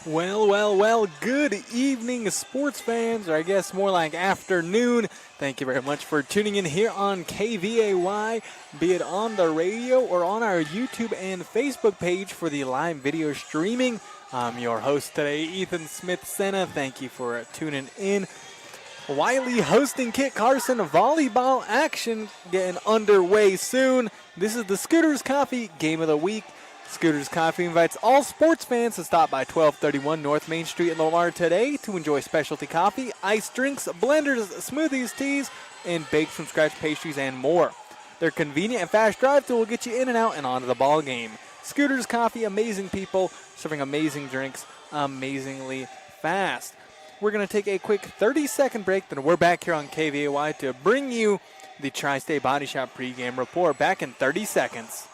Well, good evening, sports fans, or I guess more like afternoon. Thank you very much for tuning in here on KVAY, be it on the radio or on our YouTube and Facebook page for the live video streaming. I'm your host today, Ethan Smith-Senna. Thank you for tuning in. Wiley hosting Kit Carson volleyball action getting underway soon. This is the Scooters Coffee Game of the Week. Scooters Coffee invites all sports fans to stop by 1231 North Main Street in Lamar today to enjoy specialty coffee, iced drinks, blenders, smoothies, teas, and baked from scratch pastries and more. Their convenient and fast drive-thru will get you in and out and onto the ball game. Scooters Coffee, amazing people, serving amazing drinks, amazingly fast. We're going to take a quick 30-second break, then we're back here on KVAY to bring you the Tri-State Body Shop pregame report. Back in 30 seconds.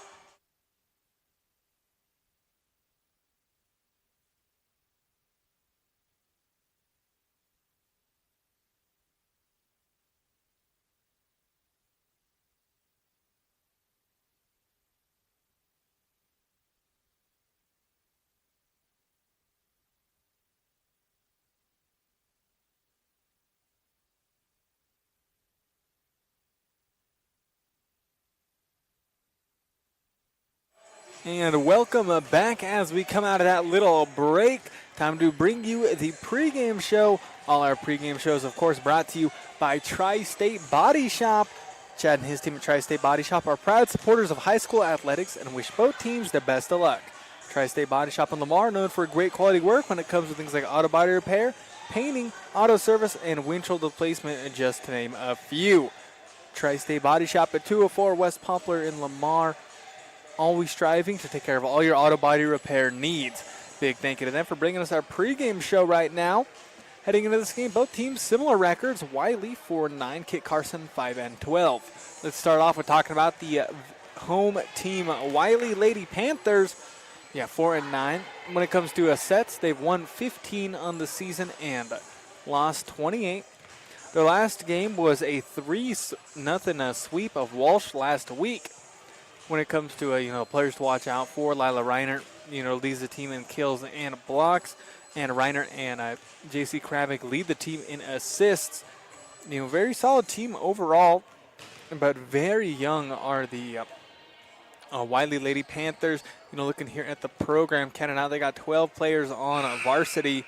And welcome back as we come out of that little break. Time to bring you the pregame show. All our pregame shows, of course, brought to you by Tri-State Body Shop. Chad and his team at Tri-State Body Shop are proud supporters of high school athletics and wish both teams the best of luck. Tri-State Body Shop in Lamar, known for great quality work when it comes to things like auto body repair, painting, auto service, and windshield replacement, just to name a few. Tri-State Body Shop at 204 West Poplar in Lamar. Always striving to take care of all your auto body repair needs. Big thank you to them for bringing us our pregame show right now. Heading into this game, both teams similar records. Wiley 4-9, Kit Carson 5-12. Let's start off with talking about the home team, Wiley Lady Panthers. 4-9. When it comes to sets, they've won 15 on the season and lost 28. Their last game was a 3-0 sweep of Walsh last week. When it comes to players to watch out for, Lila Reinert, leads the team in kills and blocks, and Reinert and J.C. Kravick lead the team in assists. Very solid team overall, but very young are the Wiley Lady Panthers. Looking here at the program, counting out, they got 12 players on varsity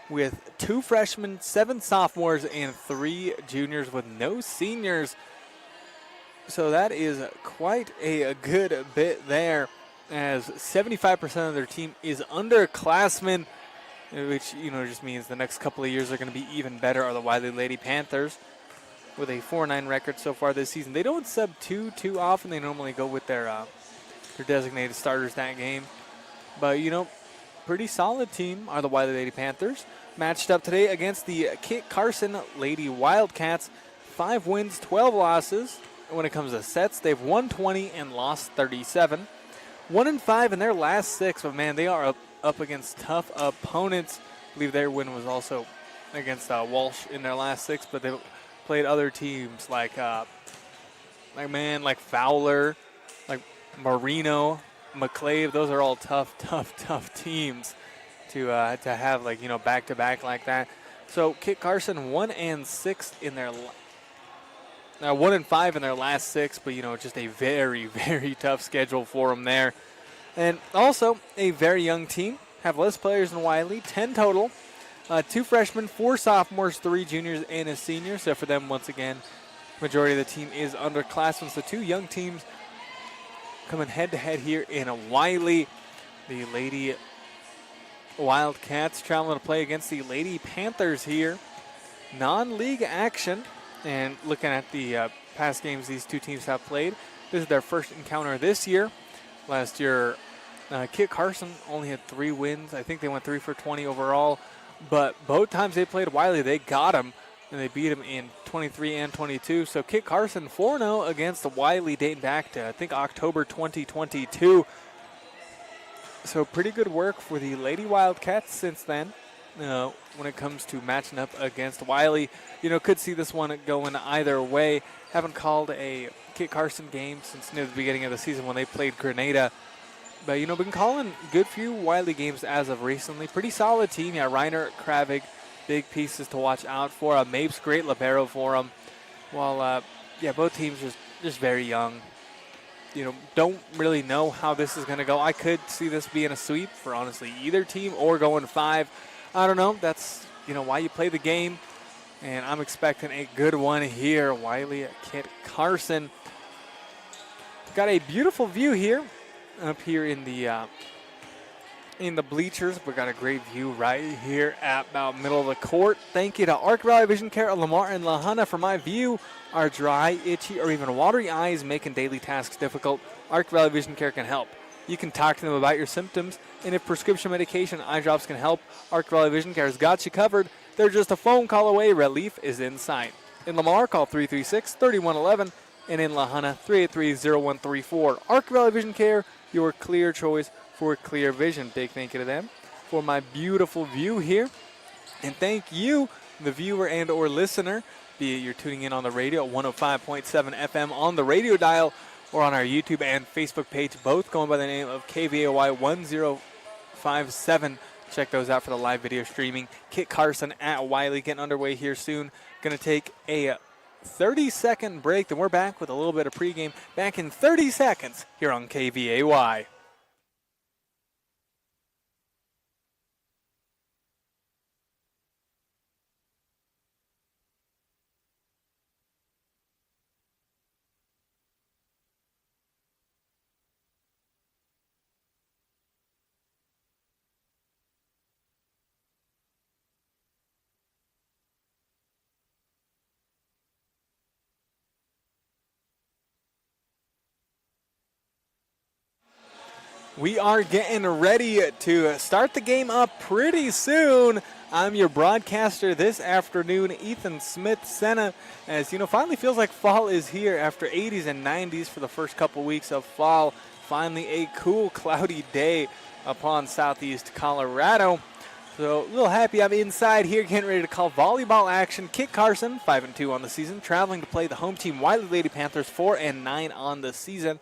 with 2 freshmen, 7 sophomores, and 3 juniors with no seniors. So that is quite a good bit there, as 75% of their team is underclassmen, which, just means the next couple of years are going to be even better, are the Wiley Lady Panthers, with a 4-9 record so far this season. They don't sub too often. They normally go with their designated starters that game. But, pretty solid team are the Wiley Lady Panthers. Matched up today against the Kit Carson Lady Wildcats. 5 wins, 12 losses. When it comes to sets, they've won 20 and lost 37. 1-5 in their last 6, but man, they are up against tough opponents. I believe their win was also against Walsh in their last 6, but they played other teams like Fowler, like Marino, McClave. Those are all tough teams to have back-to-back like that. So Kit Carson 1-6 in their 1-5 in their last 6, but just a very, very tough schedule for them there. And also a very young team, have less players than Wiley, 10 total, 2 freshmen, 4 sophomores, 3 juniors, and a senior. So for them, once again, majority of the team is underclassmen. So 2 young teams coming head-to-head here in Wiley. The Lady Wildcats traveling to play against the Lady Panthers here. Non-league action. And looking at the past games these 2 teams have played, this is their first encounter this year. Last year, Kit Carson only had 3 wins. I think they went 3 for 20 overall. But both times they played Wiley, they got them, and they beat them in 23 and 22. So Kit Carson 4-0 against the Wiley dating back to, I think, October 2022. So pretty good work for the Lady Wildcats since then. When it comes to matching up against Wiley, could see this one going either way. Haven't called a Kit Carson game since near the beginning of the season when they played Grenada But, been calling good few Wiley games as of recently. Pretty solid team. Yeah, Reiner, Kravig, big pieces to watch out for. Mapes, great libero for them. While, both teams just very young. Don't really know how this is going to go. I could see this being a sweep for honestly either team or going 5. I don't know. That's, why you play the game. And I'm expecting a good one here. Wiley at Kit Carson. Got a beautiful view here up here in the bleachers. We got a great view right here at about middle of the court. Thank you to Arc Valley Vision Care, Lamar and Lahana for my view. Are dry, itchy, or even watery eyes making daily tasks difficult? Arc Valley Vision Care can help. You can talk to them about your symptoms, and if prescription medication, eye drops can help, Arc Valley Vision Care has got you covered. They're just a phone call away. Relief is in sight. In Lamar, call 336-3111, and in Lahana, 383-0134. Arc Valley Vision Care, your clear choice for clear vision. Big thank you to them for my beautiful view here. And thank you, the viewer and or listener, be it you're tuning in on the radio at 105.7 FM on the radio dial or on our YouTube and Facebook page, both going by the name of KVAY 1057. Check those out for the live video streaming. Kit Carson at Wiley getting underway here soon. Going to take a 30-second break, then we're back with a little bit of pregame back in 30 seconds here on KVAY. We are getting ready to start the game up pretty soon. I'm your broadcaster this afternoon, Ethan Smith-Senna, as finally feels like fall is here after 80s and 90s for the first couple weeks of fall. Finally a cool, cloudy day upon southeast Colorado. So a little happy I'm inside here getting ready to call volleyball action. Kit Carson, 5-2 on the season, traveling to play the home team Wiley Lady Panthers, 4-9 on the season.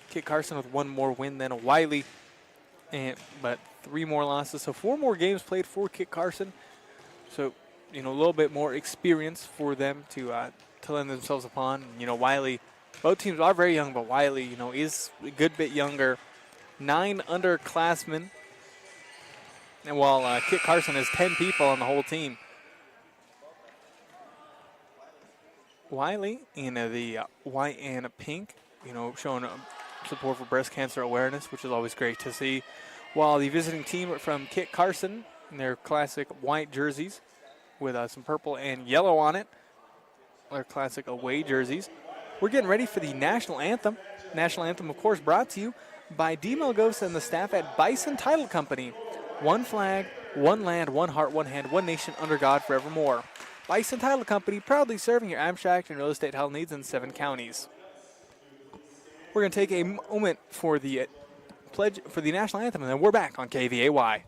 Kit Carson with one more win than Wiley, but 3 more losses. So 4 more games played for Kit Carson. So, a little bit more experience for them to lend themselves upon. Wiley, both teams are very young, but Wiley, is a good bit younger. 9 underclassmen. And while Kit Carson has 10 people on the whole team. Wiley in the white and pink, showing support for breast cancer awareness, which is always great to see. While the visiting team from Kit Carson in their classic white jerseys with some purple and yellow on it, their classic away jerseys. We're getting ready for the national anthem. National anthem, of course, brought to you by D. Melgosa and the staff at Bison Title Company. One flag, one land, one heart, one hand, one nation under God forevermore. Bison Title Company, proudly serving your abstract and real estate health needs in 7 counties. We're going to take a moment for the pledge for the national anthem, and then we're back on KVAY.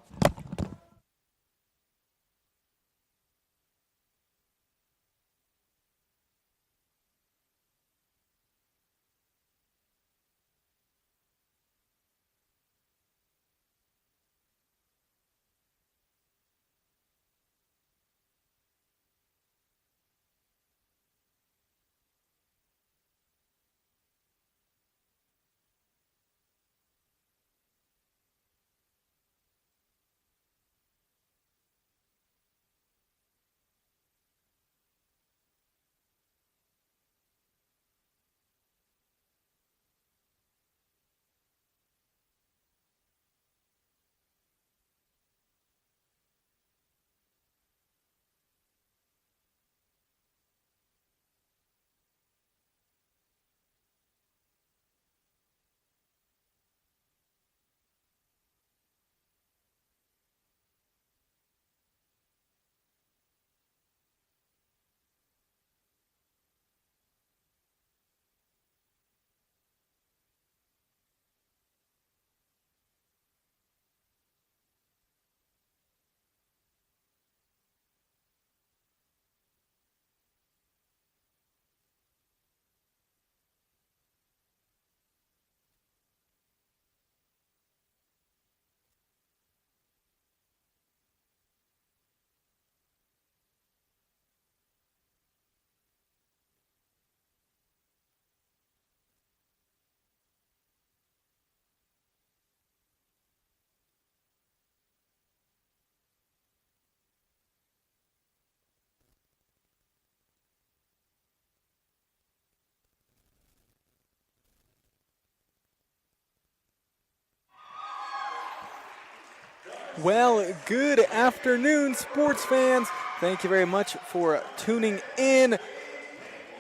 Well, good afternoon, sports fans. Thank you very much for tuning in.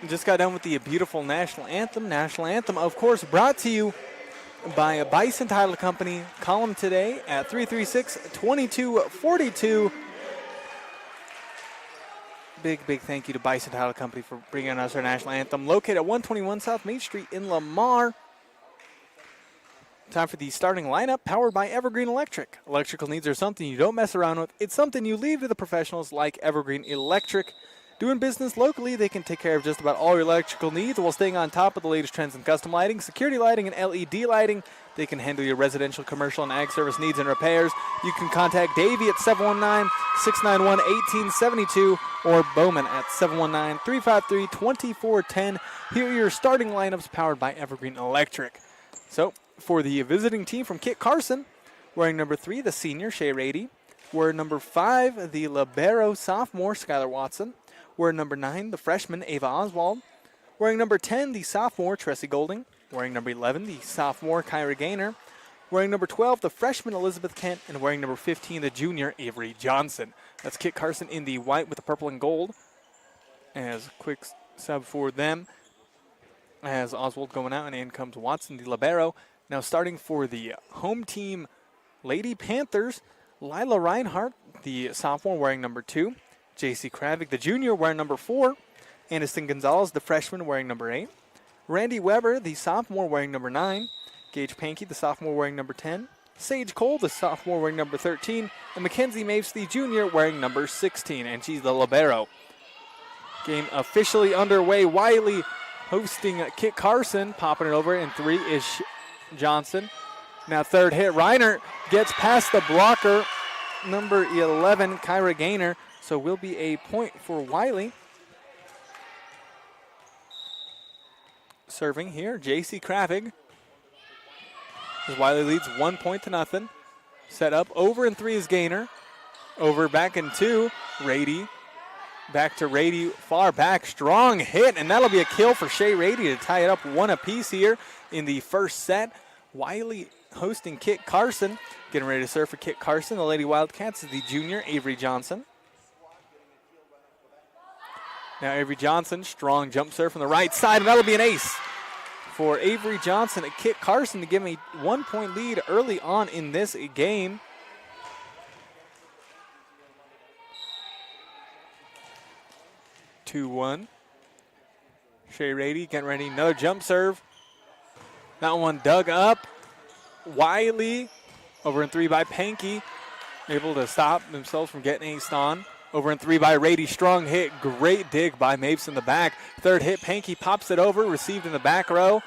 Just got done with the beautiful national anthem. National anthem, of course, brought to you by Bison Title Company. Call them today at 336-2242. Big thank you to Bison Title Company for bringing us our national anthem. Located at 121 South Main Street in Lamar. Time for the starting lineup, powered by Evergreen Electric. Electrical needs are something you don't mess around with. It's something you leave to the professionals like Evergreen Electric. Doing business locally, they can take care of just about all your electrical needs while staying on top of the latest trends in custom lighting, security lighting, and LED lighting. They can handle your residential, commercial, and ag service needs and repairs. You can contact Davey at 719-691-1872 or Bowman at 719-353-2410. Here are your starting lineups powered by Evergreen Electric. So, for the visiting team from Kit Carson, wearing number 3, the senior, Shea Rady. Wearing number 5, the libero sophomore, Skylar Watson. Wearing number 9, the freshman, Ava Oswald. Wearing number 10, the sophomore, Tressie Golding. Wearing number 11, the sophomore, Kyra Gaynor. Wearing number 12, the freshman, Elizabeth Kent. And wearing number 15, the junior, Avery Johnson. That's Kit Carson in the white with the purple and gold. As a quick sub for them, as Oswald going out, and in comes Watson, the libero. Now starting for the home team, Lady Panthers, Lila Reinhardt, the sophomore, wearing number 2. J.C. Kravik, the junior, wearing number 4. Aniston Gonzalez, the freshman, wearing number 8. Randy Weber, the sophomore, wearing number 9. Gage Pankey, the sophomore, wearing number 10. Sage Cole, the sophomore, wearing number 13. And Mackenzie Mapes, the junior, wearing number 16. And she's the libero. Game officially underway. Wiley hosting Kit Carson, popping it over, and 3 is Johnson. Now third hit, Reiner gets past the blocker, number 11, Kyra Gaynor, so will be a point for Wiley. Serving here, J.C. Kravig. As Wiley leads 1-0. Set up, over and 3 is Gaynor. Over back in 2, Rady. Back to Rady, far back, strong hit, and that'll be a kill for Shea Rady to tie it up 1 apiece here in the first set. Wiley hosting Kit Carson. Getting ready to serve for Kit Carson. The Lady Wildcats is the junior, Avery Johnson. Now Avery Johnson, strong jump serve from the right side, and that'll be an ace for Avery Johnson at Kit Carson to give him a 1-point lead early on in this game. Two-one. Shea Rady getting ready, another jump serve. That one dug up. Wiley over in 3 by Pankey, able to stop themselves from getting aced on. Over in 3 by Rady, strong hit, great dig by Mapes in the back. Third hit, Pankey pops it over, received in the back row.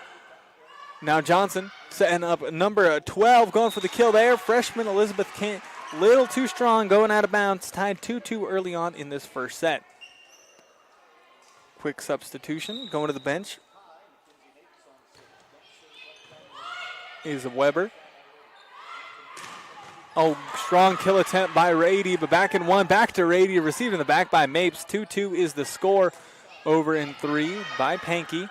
Now Johnson setting up number 12, going for the kill there. Freshman Elizabeth Kent, little too strong, going out of bounds, tied 2-2 early on in this first set. Quick substitution, going to the bench is Weber. Oh, strong kill attempt by Rady, but back in 1, back to Rady, received in the back by Mapes. 2-2 is the score. Over in 3 by Pankey.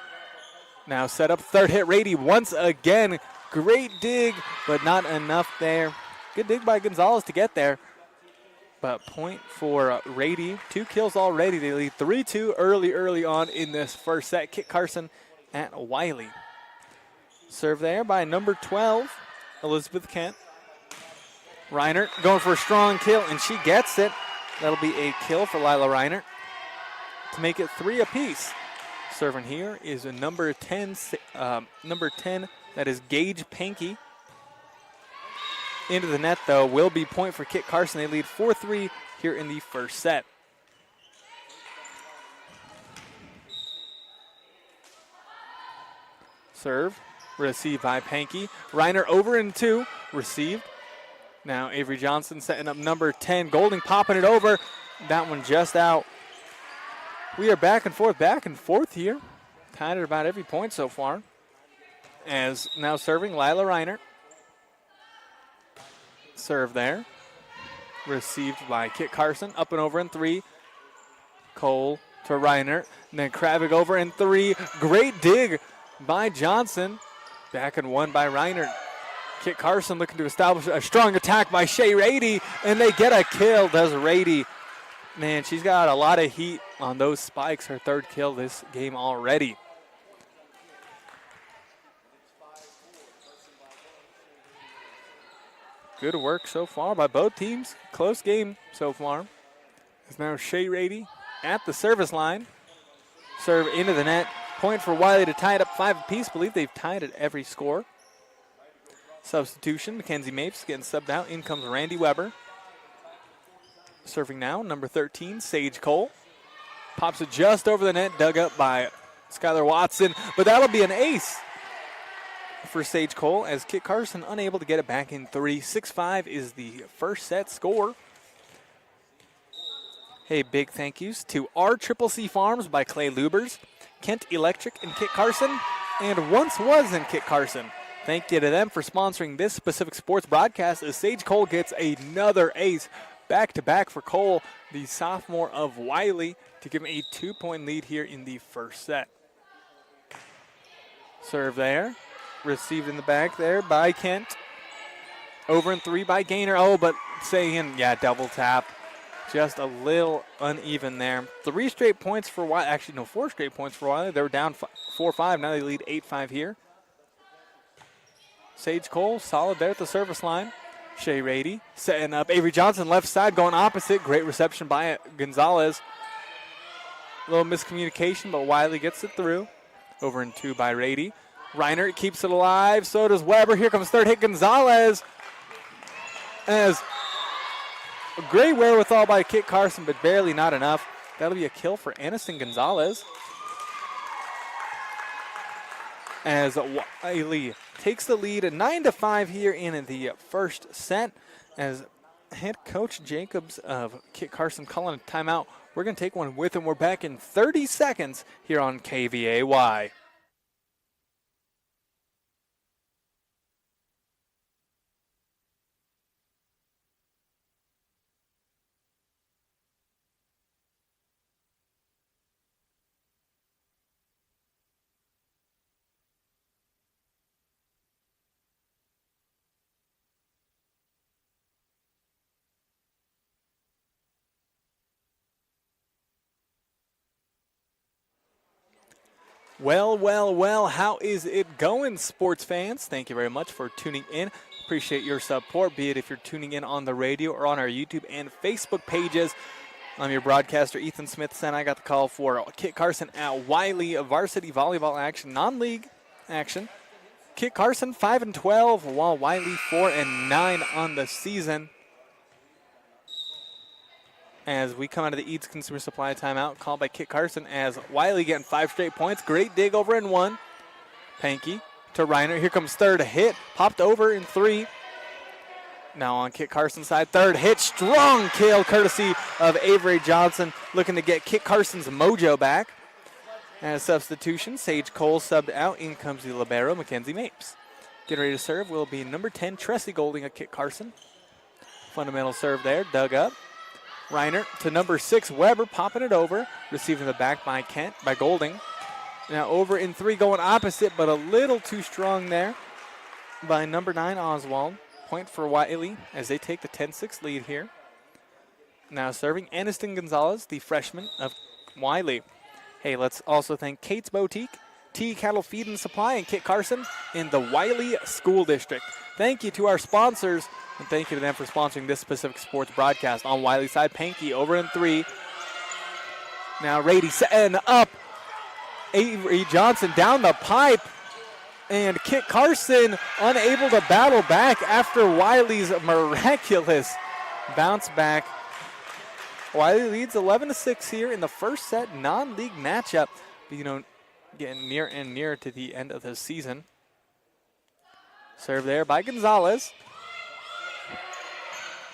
Now set up, third hit, Rady once again. Great dig, but not enough there. Good dig by Gonzalez to get there. But point for Rady. 2 kills already. They lead 3-2 early on in this first set. Kit Carson at Wiley. Serve there by number 12, Elizabeth Kent. Reiner going for a strong kill, and she gets it. That'll be a kill for Lila Reiner to make it 3 apiece. Serving here is a number 10, that is Gage Pankey. Into the net, though, will be point for Kit Carson. They lead 4-3 here in the first set. Serve, received by Pankey. Reiner over in 2, received. Now Avery Johnson setting up number 10. Golding popping it over. That one just out. We are back and forth here. Tied at about every point so far. As now serving Lila Reiner. Serve there. Received by Kit Carson. Up and over in 3. Cole to Reiner. And then Kravik over in 3. Great dig by Johnson. Back in 1 by Reiner. Kit Carson looking to establish a strong attack by Shea Rady, and they get a kill, does Rady. Man, she's got a lot of heat on those spikes, her third kill this game already. Good work so far by both teams. Close game so far. It's now Shea Rady at the service line. Serve into the net. Point for Wiley to tie it up 5 apiece. Believe they've tied at every score. Substitution, Mackenzie Mapes getting subbed out. In comes Randy Weber. Serving now, number 13, Sage Cole. Pops it just over the net, dug up by Skylar Watson, but that'll be an ace for Sage Cole as Kit Carson unable to get it back in 3. 6-5 is the first set score. Hey, big thank yous to RCCC Farms by Clay Lubers, Kent Electric and Kit Carson, and Once Was in Kit Carson. Thank you to them for sponsoring this specific sports broadcast as Sage Cole gets another ace. Back-to-back for Cole, the sophomore of Wiley, to give him a 2-point lead here in the first set. Serve there. Received in the back there by Kent. Over in 3 by Gaynor. Oh, but saying, yeah, double tap. Just a little uneven there. 3 straight points for Wiley. Actually, no, 4 straight points for Wiley. They were down 4-5. Now they lead 8-5 here. Sage Cole, solid there at the service line. Shea Rady setting up. Avery Johnson left side going opposite. Great reception by Gonzalez. A little miscommunication, but Wiley gets it through. Over in 2 by Rady. Reiner keeps it alive. So does Weber. Here comes third hit Gonzalez. As a great wherewithal by Kit Carson, but barely not enough. That'll be a kill for Aniston Gonzalez. As Wiley takes the lead 9-5 here in the first set. As head coach Jacobs of Kit Carson calling a timeout. We're going to take one with him. We're back in 30 seconds here on KVAY. Well, how is it going, sports fans? Thank you very much for tuning in. Appreciate your support, be it if you're tuning in on the radio or on our YouTube and Facebook pages. I'm your broadcaster, Ethan Smith, and I got the call for Kit Carson at Wiley, varsity volleyball action, non-league action. Kit Carson 5-12, while Wiley 4-9 on the season. As we come out of the Eads Consumer Supply timeout, called by Kit Carson as Wiley getting 5 straight points. Great dig over in 1. Pankey to Reiner. Here comes third hit. Popped over in 3. Now on Kit Carson's side. Third hit. Strong kill courtesy of Avery Johnson. Looking to get Kit Carson's mojo back. And a substitution. Sage Cole subbed out. In comes the libero, Mackenzie Mapes. Getting ready to serve will be number 10, Tressie Golding of Kit Carson. Fundamental serve there. Dug up. Reiner to number 6, Weber, popping it over. Receiving the back by Golding. Now over in 3, going opposite, but a little too strong there by number 9, Oswald. Point for Wiley as they take the 10-6 lead here. Now serving Aniston Gonzalez, the freshman of Wiley. Hey, let's also thank Kate's Boutique, T Cattle Feed and Supply, and Kit Carson in the Wiley School District. Thank you to our sponsors. And thank you to them for sponsoring this specific sports broadcast. On Wiley's side, Pankey over in 3. Now Rady setting up. Avery Johnson down the pipe. And Kit Carson unable to battle back after Wiley's miraculous bounce back. Wiley leads 11-6 here in the first set, non-league matchup. But, getting near and near to the end of the season. Serve there by Gonzalez.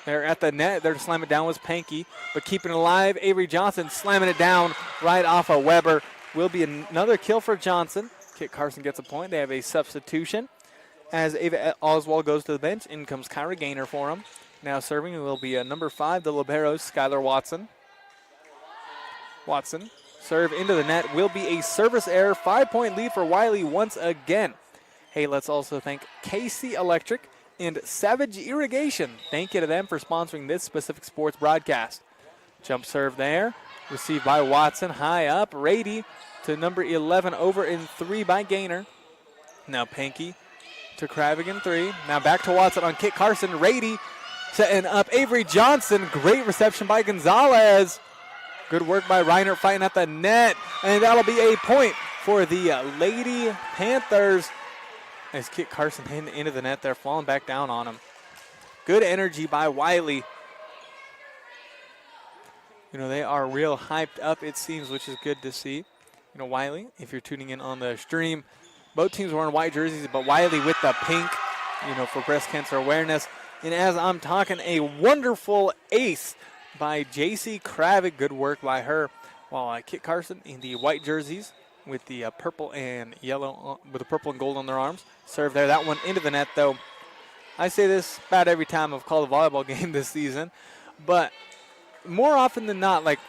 They're at the net. They're to slam it down was Pankey, but keeping it alive. Avery Johnson slamming it down right off of Weber. Will be another kill for Johnson. Kit Carson gets a point. They have a substitution. As Ava Oswald goes to the bench, in comes Kyra Gaynor for him. Now serving will be a number 5, the libero, Skylar Watson. Serve into the net will be a service error. 5-point lead for Wiley once again. Hey, let's also thank KC Electric and Savage Irrigation. Thank you to them for sponsoring this specific sports broadcast. Jump serve there. Received by Watson. High up. Rady to number 11. Over in 3 by Gaynor. Now Pankey to Kravigan 3. Now back to Watson on Kit Carson. Rady setting up Avery Johnson. Great reception by Gonzalez. Good work by Reiner fighting at the net. And that'll be a point for the Lady Panthers. As Kit Carson hitting into the net there, falling back down on him. Good energy by Wiley. You know, they are real hyped up, it seems, which is good to see. You know, Wiley, if you're tuning in on the stream, both teams wearing white jerseys, but Wiley with the pink, you know, for breast cancer awareness. And as I'm talking, a wonderful ace by J.C. Kravik. Good work by her. While Kit Carson in the white jerseys with the purple and yellow, with the purple and gold on their arms. Serve there. That one into the net, though. I say this about every time I've called a volleyball game this season, but more often than not, like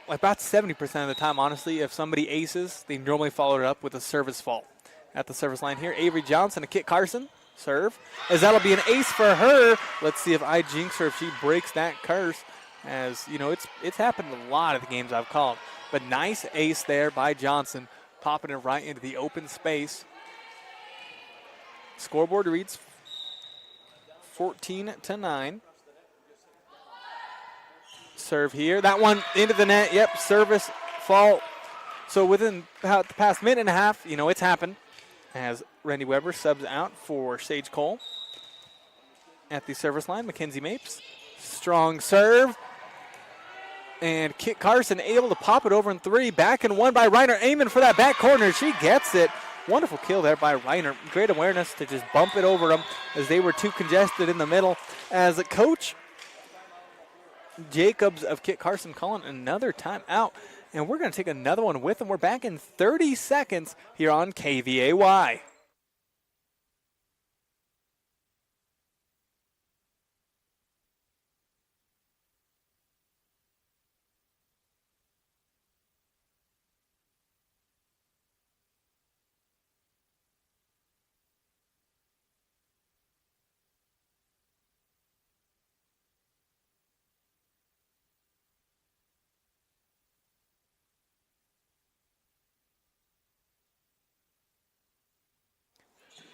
about 70% of the time, honestly, if somebody aces, they normally follow it up with a service fault. At the service line here, Avery Johnson to Kit Carson. Serve. As that'll be an ace for her. Let's see if I jinx her, if she breaks that curse. As, you know, it's happened a lot of the games I've called. But nice ace there by Johnson, popping it right into the open space. Scoreboard reads 14-9. Serve here. That one into the net. Yep, service fault. So within about the past minute and a half, you know, it's happened. As Randy Weber subs out for Sage Cole. At the service line, Mackenzie Mapes. Strong serve. And Kit Carson able to pop it over in 3. Back and 1 by Reiner, aiming for that back corner. She gets it. Wonderful kill there by Reiner. Great awareness to just bump it over them as they were too congested in the middle. As Coach Jacobs of Kit Carson calling another timeout. And we're going to take another one with them. We're back in 30 seconds here on KVAY.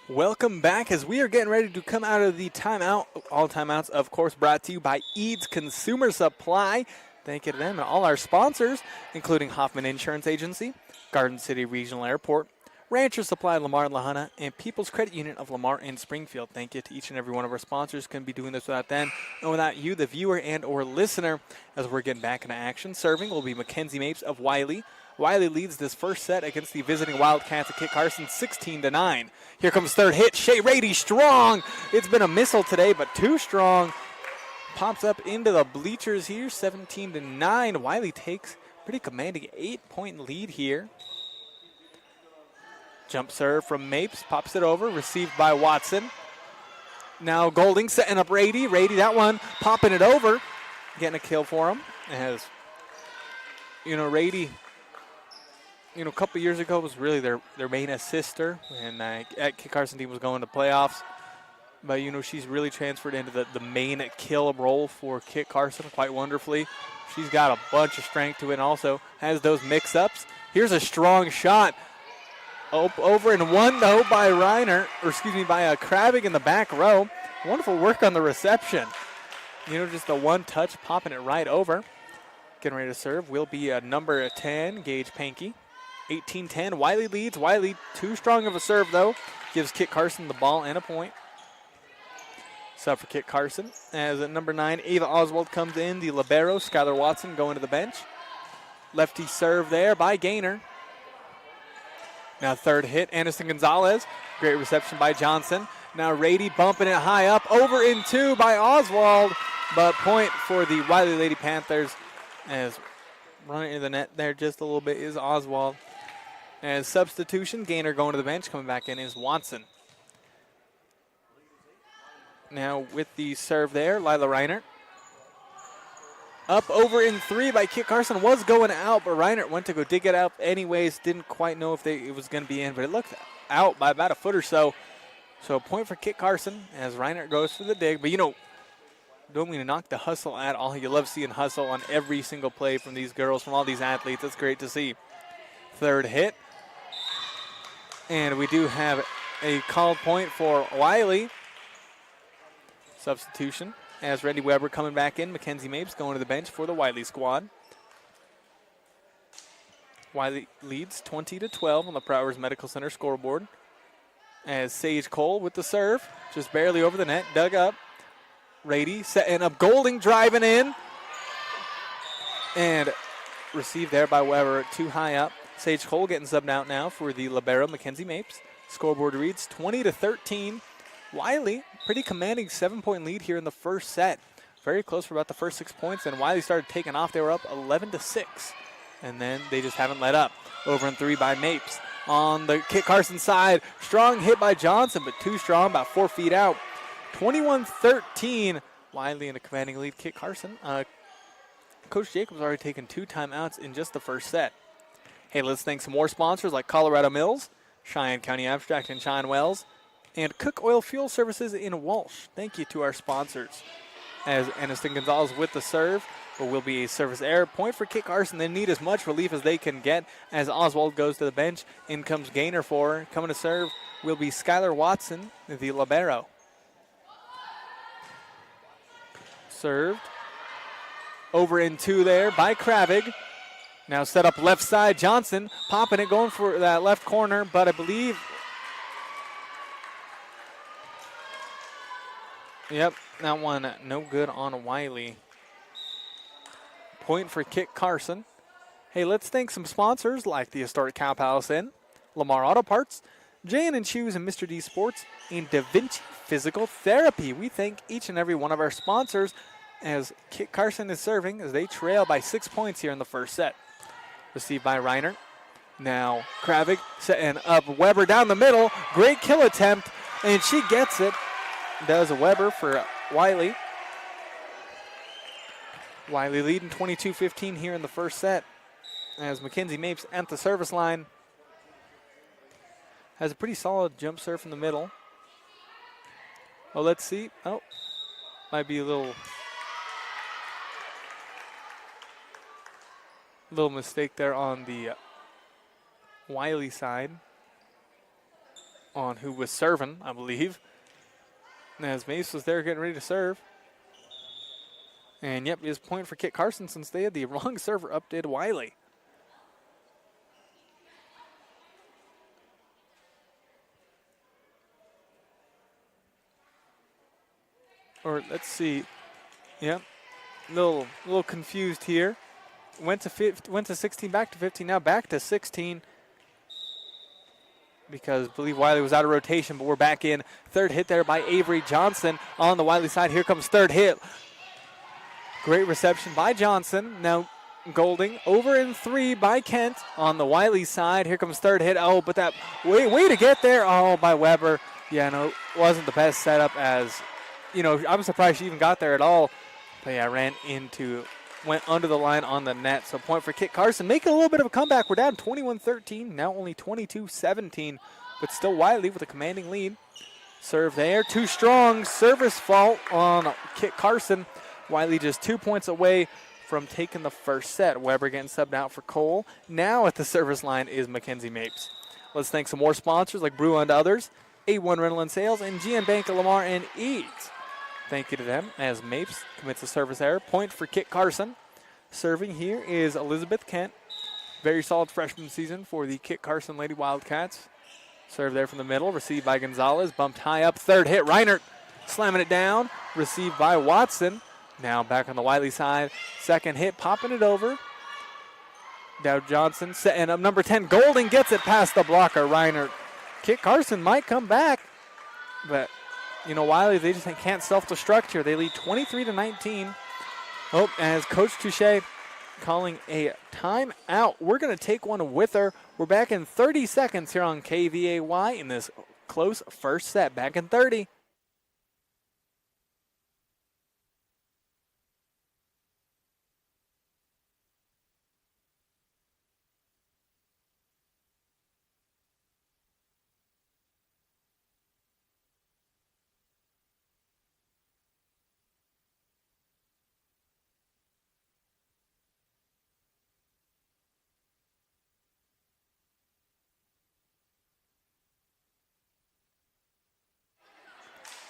Welcome back as we are getting ready to come out of the timeout. All timeouts, of course, brought to you by Eads Consumer Supply. Thank you to them and all our sponsors, including Hoffman Insurance Agency, Garden City Regional Airport, Rancher Supply Lamar and Lahana, and People's Credit Union of Lamar and Springfield. Thank you to each and every one of our sponsors. Couldn't be doing this without them and without you, the viewer and or listener, as we're getting back into action. Serving will be Mackenzie Mapes of Wiley. Wiley leads this first set against the visiting Wildcats at Kit Carson 16-9. Here comes third hit. Shea Rady strong. It's been a missile today, but too strong. Pops up into the bleachers here, 17-9. Wiley takes pretty commanding 8-point lead here. Jump serve from Mapes, pops it over, received by Watson. Now Golding setting up Rady. Rady, that one, popping it over, getting a kill for him. As, you know, Rady, you know, a couple years ago was really their main assister, and at Kit Carson team was going to playoffs. But, you know, she's really transferred into the main kill role for Kit Carson quite wonderfully. She's got a bunch of strength to it and also has those mix-ups. Here's a strong shot. Over and 1, though, by Reiner, or excuse me, by Kravik in the back row. Wonderful work on the reception. You know, just the one touch, popping it right over. Getting ready to serve will be number 10, Gage Pankey. 18-10, Wiley leads. Wiley, too strong of a serve, though. Gives Kit Carson the ball and a point. Sub for Kit Carson. As at number 9, Ava Oswald comes in. The libero, Skylar Watson, going to the bench. Lefty serve there by Gaynor. Now third hit, Anderson Gonzalez. Great reception by Johnson. Now Rady bumping it high up. Over in 2 by Oswald. But point for the Wiley Lady Panthers. As running into the net there just a little bit is Oswald. As substitution, Gaynor going to the bench. Coming back in is Watson. Now with the serve there, Lila Reiner. Up over in 3 by Kit Carson. Was going out, but Reiner went to go dig it out anyways. Didn't quite know if it was going to be in, but it looked out by about a foot or so. So a point for Kit Carson as Reinert goes for the dig. But, don't mean to knock the hustle at all. You love seeing hustle on every single play from these girls, from all these athletes. That's great to see. Third hit. And we do have a called point for Wiley. Substitution as Randy Weber coming back in. Mackenzie Mapes going to the bench for the Wiley squad. Wiley leads 20-12 on the Prowers Medical Center scoreboard. As Sage Cole with the serve, just barely over the net, dug up. Rady setting up, Golding driving in. And received there by Weber, too high up. Sage Cole getting subbed out now for the libero, Mackenzie Mapes. Scoreboard reads 20-13. Wiley, pretty commanding 7-point lead here in the first set. Very close for about the first 6 points, and Wiley started taking off. They were up 11-6, and then they just haven't let up. Over and 3 by Mapes. On the Kit Carson side, strong hit by Johnson, but too strong, about 4 feet out. 21-13, Wiley in a commanding lead. Kit Carson. Coach Jacobs already taken 2 timeouts in just the first set. Hey, let's thank some more sponsors like Colorado Mills, Cheyenne County Abstract in Cheyenne Wells, and Cook Oil Fuel Services in Walsh. Thank you to our sponsors. As Aniston Gonzalez with the serve, but will be a service error. Point for Kit Carson. They need as much relief as they can get as Oswald goes to the bench. In comes Gaynor for her. Coming to serve will be Skylar Watson, the libero. Served. Over in 2 there by Kravig. Now set up left side. Johnson popping it, going for that left corner, but I believe. Yep, that one no good on Wiley. Point for Kit Carson. Hey, let's thank some sponsors like the Historic Cow Palace Inn, Lamar Auto Parts, J&N Shoes and Mr. D Sports, and Da Vinci Physical Therapy. We thank each and every one of our sponsors as Kit Carson is serving as they trail by 6 points here in the first set. Received by Reiner. Now Kravig setting up Weber down the middle. Great kill attempt, and she gets it. Does a Weber for Wiley. Wiley leading 22-15 here in the first set as Mackenzie Mapes at the service line. Has a pretty solid jump serve in the middle. Oh, let's see. Oh, might be a little mistake there on the Wiley side on who was serving, I believe. As Mace was there getting ready to serve. And yep, his point for Kit Carson since they had the wrong server updated Wiley. Or let's see. Yep. Little confused here. Went to 16, back to 15, now back to 16. Because I believe Wiley was out of rotation, but we're back in. Third hit there by Avery Johnson on the Wiley side. Here comes third hit. Great reception by Johnson. Now Golding over in 3 by Kent on the Wiley side. Here comes third hit. Oh, but that way to get there. Oh, by Weber. Yeah, no, it wasn't the best setup as, I'm surprised she even got there at all. But yeah, went under the line on the net. So point for Kit Carson. Making a little bit of a comeback. We're down 21-13. Now only 22-17. But still Wiley with a commanding lead. Serve there. Too strong. Service fault on Kit Carson. Wiley just 2 points away from taking the first set. Weber getting subbed out for Cole. Now at the service line is Mackenzie Mapes. Let's thank some more sponsors like Brew and Others, A1 Rental and Sales, and GM Bank of Lamar and Eads. Thank you to them as Mapes commits a service error. Point for Kit Carson. Serving here is Elizabeth Kent. Very solid freshman season for the Kit Carson Lady Wildcats. Serve there from the middle. Received by Gonzalez. Bumped high up. Third hit. Reinert slamming it down. Received by Watson. Now back on the Wiley side. Second hit. Popping it over. Dow Johnson setting up number 10. Golding gets it past the blocker. Reinert. Kit Carson might come back. But Wiley, they just can't self-destruct here. They lead 23-19. Oh, as Coach Touche calling a timeout. We're going to take one with her. We're back in 30 seconds here on KVAY in this close first set. Back in 30.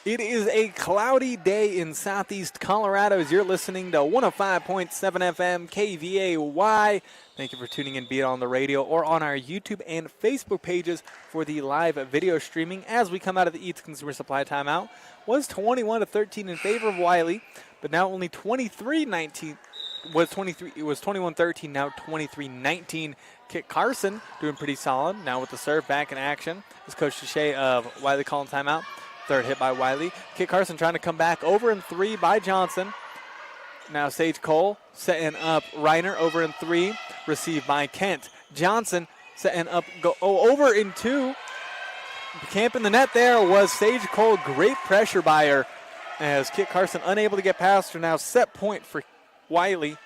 It is a cloudy day in southeast Colorado as you're listening to 105.7 FM KVAY. Thank you for tuning in, be it on the radio or on our YouTube and Facebook pages for the live video streaming as we come out of the Eats Consumer Supply timeout. Was 21-13 in favor of Wiley, but now only 23-19. It was 21-13, now 23-19. Kit Carson doing pretty solid. Now with the serve back in action. As Coach Deshay of Wiley calling timeout. Third hit by Wiley. Kit Carson trying to come back over in 3 by Johnson. Now Sage Cole setting up Reiner over in 3. Received by Kent. Johnson setting up over in 2. Camp in the net there was Sage Cole. Great pressure by her as Kit Carson unable to get past her. Now set point for Wiley.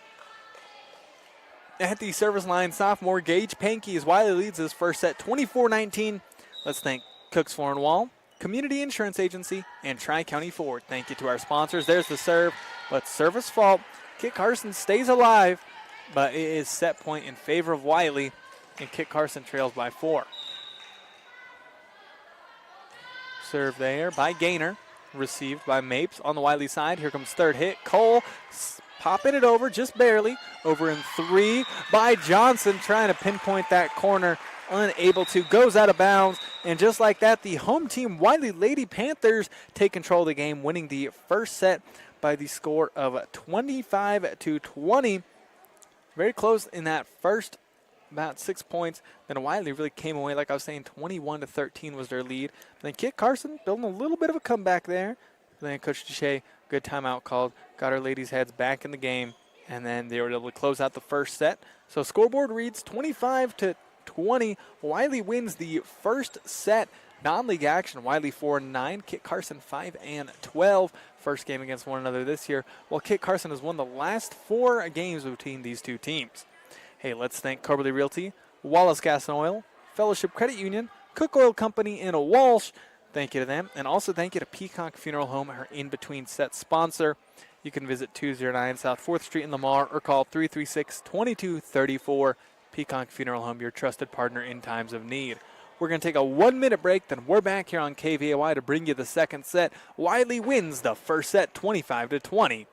At the service line, sophomore Gage Pankey as Wiley leads his first set 24-19. Let's thank Cooks Floor and Wall, Community Insurance Agency, and Tri-County Ford. Thank you to our sponsors. There's the serve, but service fault. Kit Carson stays alive, but it is set point in favor of Wiley, and Kit Carson trails by 4. Serve there by Gaynor, received by Mapes on the Wiley side. Here comes third hit. Cole popping it over just barely. Over in 3 by Johnson, trying to pinpoint that corner. Unable to, goes out of bounds, and just like that, the home team Wiley Lady Panthers take control of the game, winning the first set by the score of 25-20. Very close in that first, about 6 points. Then Wiley really came away, like I was saying, 21-13 was their lead. Then Kit Carson building a little bit of a comeback there. Then Coach Deshay, good timeout called, got our ladies' heads back in the game, and then they were able to close out the first set. So scoreboard reads 25-20. Wiley wins the first set. Non-league action, Wiley 4-9, Kit Carson 5-12. First game against one another this year, while Kit Carson has won the last 4 games between these two teams. Hey, let's thank Coberly Realty, Wallace Gas and Oil, Fellowship Credit Union, Cook Oil Company, and Walsh. Thank you to them. And also thank you to Peacock Funeral Home, our in-between set sponsor. You can visit 209 South 4th Street in Lamar or call 336-2234. Peacock Funeral Home, your trusted partner in times of need. We're going to take a 1-minute break, then we're back here on KVAY to bring you the second set. Wiley wins the first set 25-20.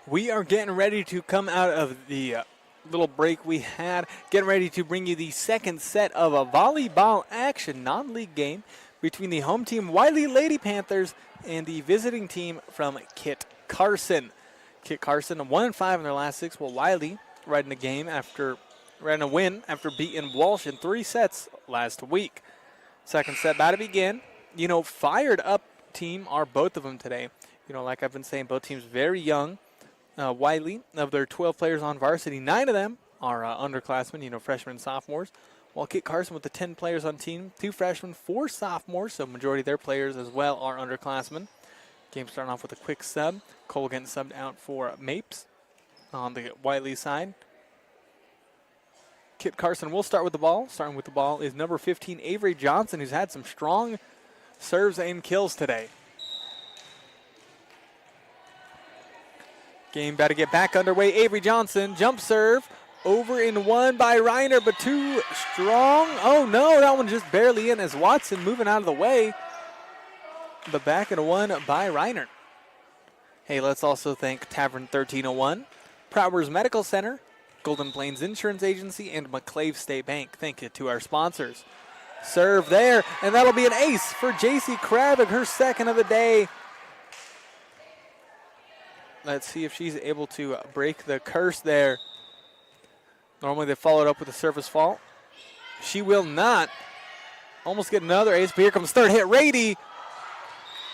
We are getting ready to come out of the little break we had, getting ready to bring you the second set of a volleyball action non-league game between the home team Wiley Lady Panthers and the visiting team from Kit Carson. Kit Carson 1-5 in their last 6, while Wiley riding a win after beating Walsh in 3 sets last week. Second set about to begin. Fired up team are both of them today. Like I've been saying, both teams very young. Wiley, of their 12 players on varsity, 9 of them are underclassmen, freshmen and sophomores. While Kit Carson with the 10 players on team, 2 freshmen, 4 sophomores, so majority of their players as well are underclassmen. Game starting off with a quick sub. Cole getting subbed out for Mapes on the Wiley side. Kit Carson will start with the ball. Starting with the ball is number 15, Avery Johnson, who's had some strong serves and kills today. Game about to get back underway. Avery Johnson, jump serve, over in 1 by Reiner, but too strong. Oh no, that one just barely in as Watson moving out of the way. But back in 1 by Reiner. Hey, let's also thank Tavern 1301, Prowers Medical Center, Golden Plains Insurance Agency, and McClave State Bank. Thank you to our sponsors. Serve there, and that'll be an ace for JC Kravik, her second of the day. Let's see if she's able to break the curse there. Normally they followed up with a service fault. She will not. Almost get another ace, but here comes third hit. Rady.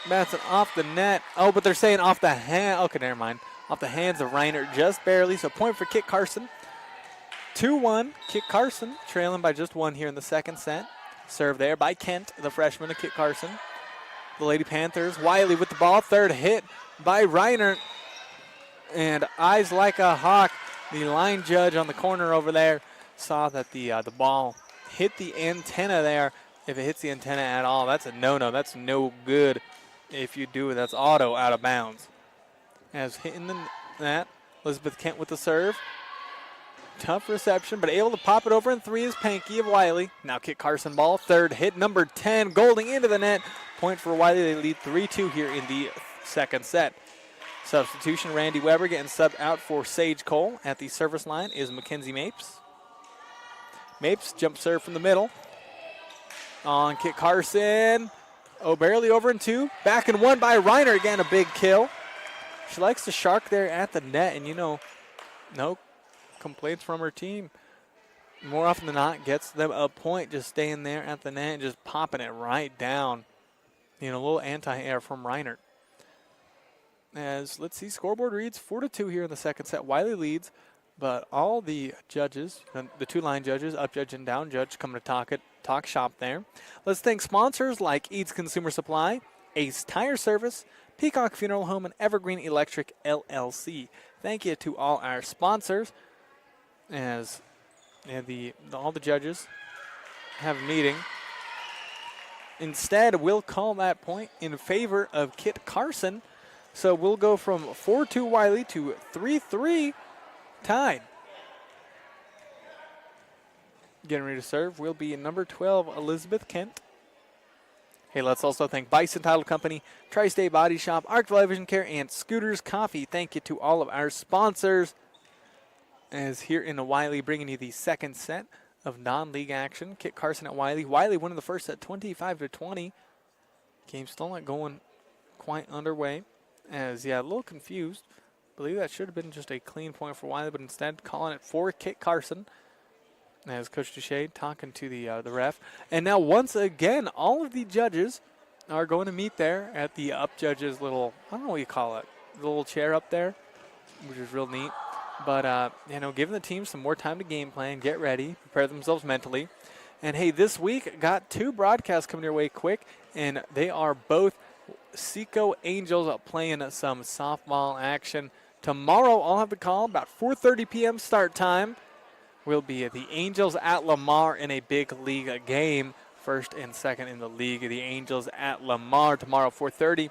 That's an off the net. Oh, but they're saying off the hand. Okay, never mind. Off the hands of Reiner just barely. So point for Kit Carson. 2-1. Kit Carson trailing by just one here in the second set. Serve there by Kent, the freshman of Kit Carson. The Lady Panthers. Wiley with the ball. Third hit by Reiner. And eyes like a hawk. The line judge on the corner over there saw that the ball hit the antenna there. If it hits the antenna at all, that's a no-no. That's no good. If you do it, that's auto out of bounds. As hitting the net, Elizabeth Kent with the serve. Tough reception, but able to pop it over in three is Panky of Wiley. Now Kit Carson ball. Third hit, number 10, Golding into the net. Point for Wiley. They lead 3-2 here in the second set. Substitution, Randy Weber getting subbed out for Sage Cole. At the service line is Mackenzie Mapes. Mapes jump serve from the middle. On Kit Carson. Oh, barely over in two. Back in one by Reiner. Again, a big kill. She likes to shark there at the net, and no complaints from her team. More often than not, gets them a point just staying there at the net and just popping it right down. A little anti-air from Reiner. As, let's see, scoreboard reads 4-2 here in the second set. Wiley leads, but all the judges, the two line judges, up judge and down judge, coming to talk shop there. Let's thank sponsors like Eads Consumer Supply, Ace Tire Service, Peacock Funeral Home, and Evergreen Electric LLC. Thank you to all our sponsors. As all the judges have a meeting. Instead, we'll call that point in favor of Kit Carson. So we'll go from 4-2 Wiley to 3-3 tied. Getting ready to serve will be number 12, Elizabeth Kent. Hey, let's also thank Bison Title Company, Tri-State Body Shop, Arc Television Care, and Scooters Coffee. Thank you to all of our sponsors. As here in Wiley, bringing you the second set of non-league action. Kit Carson at Wiley. Wiley winning the first set 25-20. Game still not going quite underway. As, a little confused. Believe that should have been just a clean point for Wiley, but instead calling it for Kit Carson. As Coach Duchesne talking to the ref. And now once again, all of the judges are going to meet there at the up judges little, I don't know what you call it, the little chair up there, which is real neat. But, giving the team some more time to game plan, get ready, prepare themselves mentally. And, hey, this week got two broadcasts coming your way quick, and they are both Seco Angels playing some softball action. Tomorrow, I'll have the call about 4:30 p.m. start time. Will be the Angels at Lamar in a big league game. First and second in the league. The Angels at Lamar tomorrow, 4:30.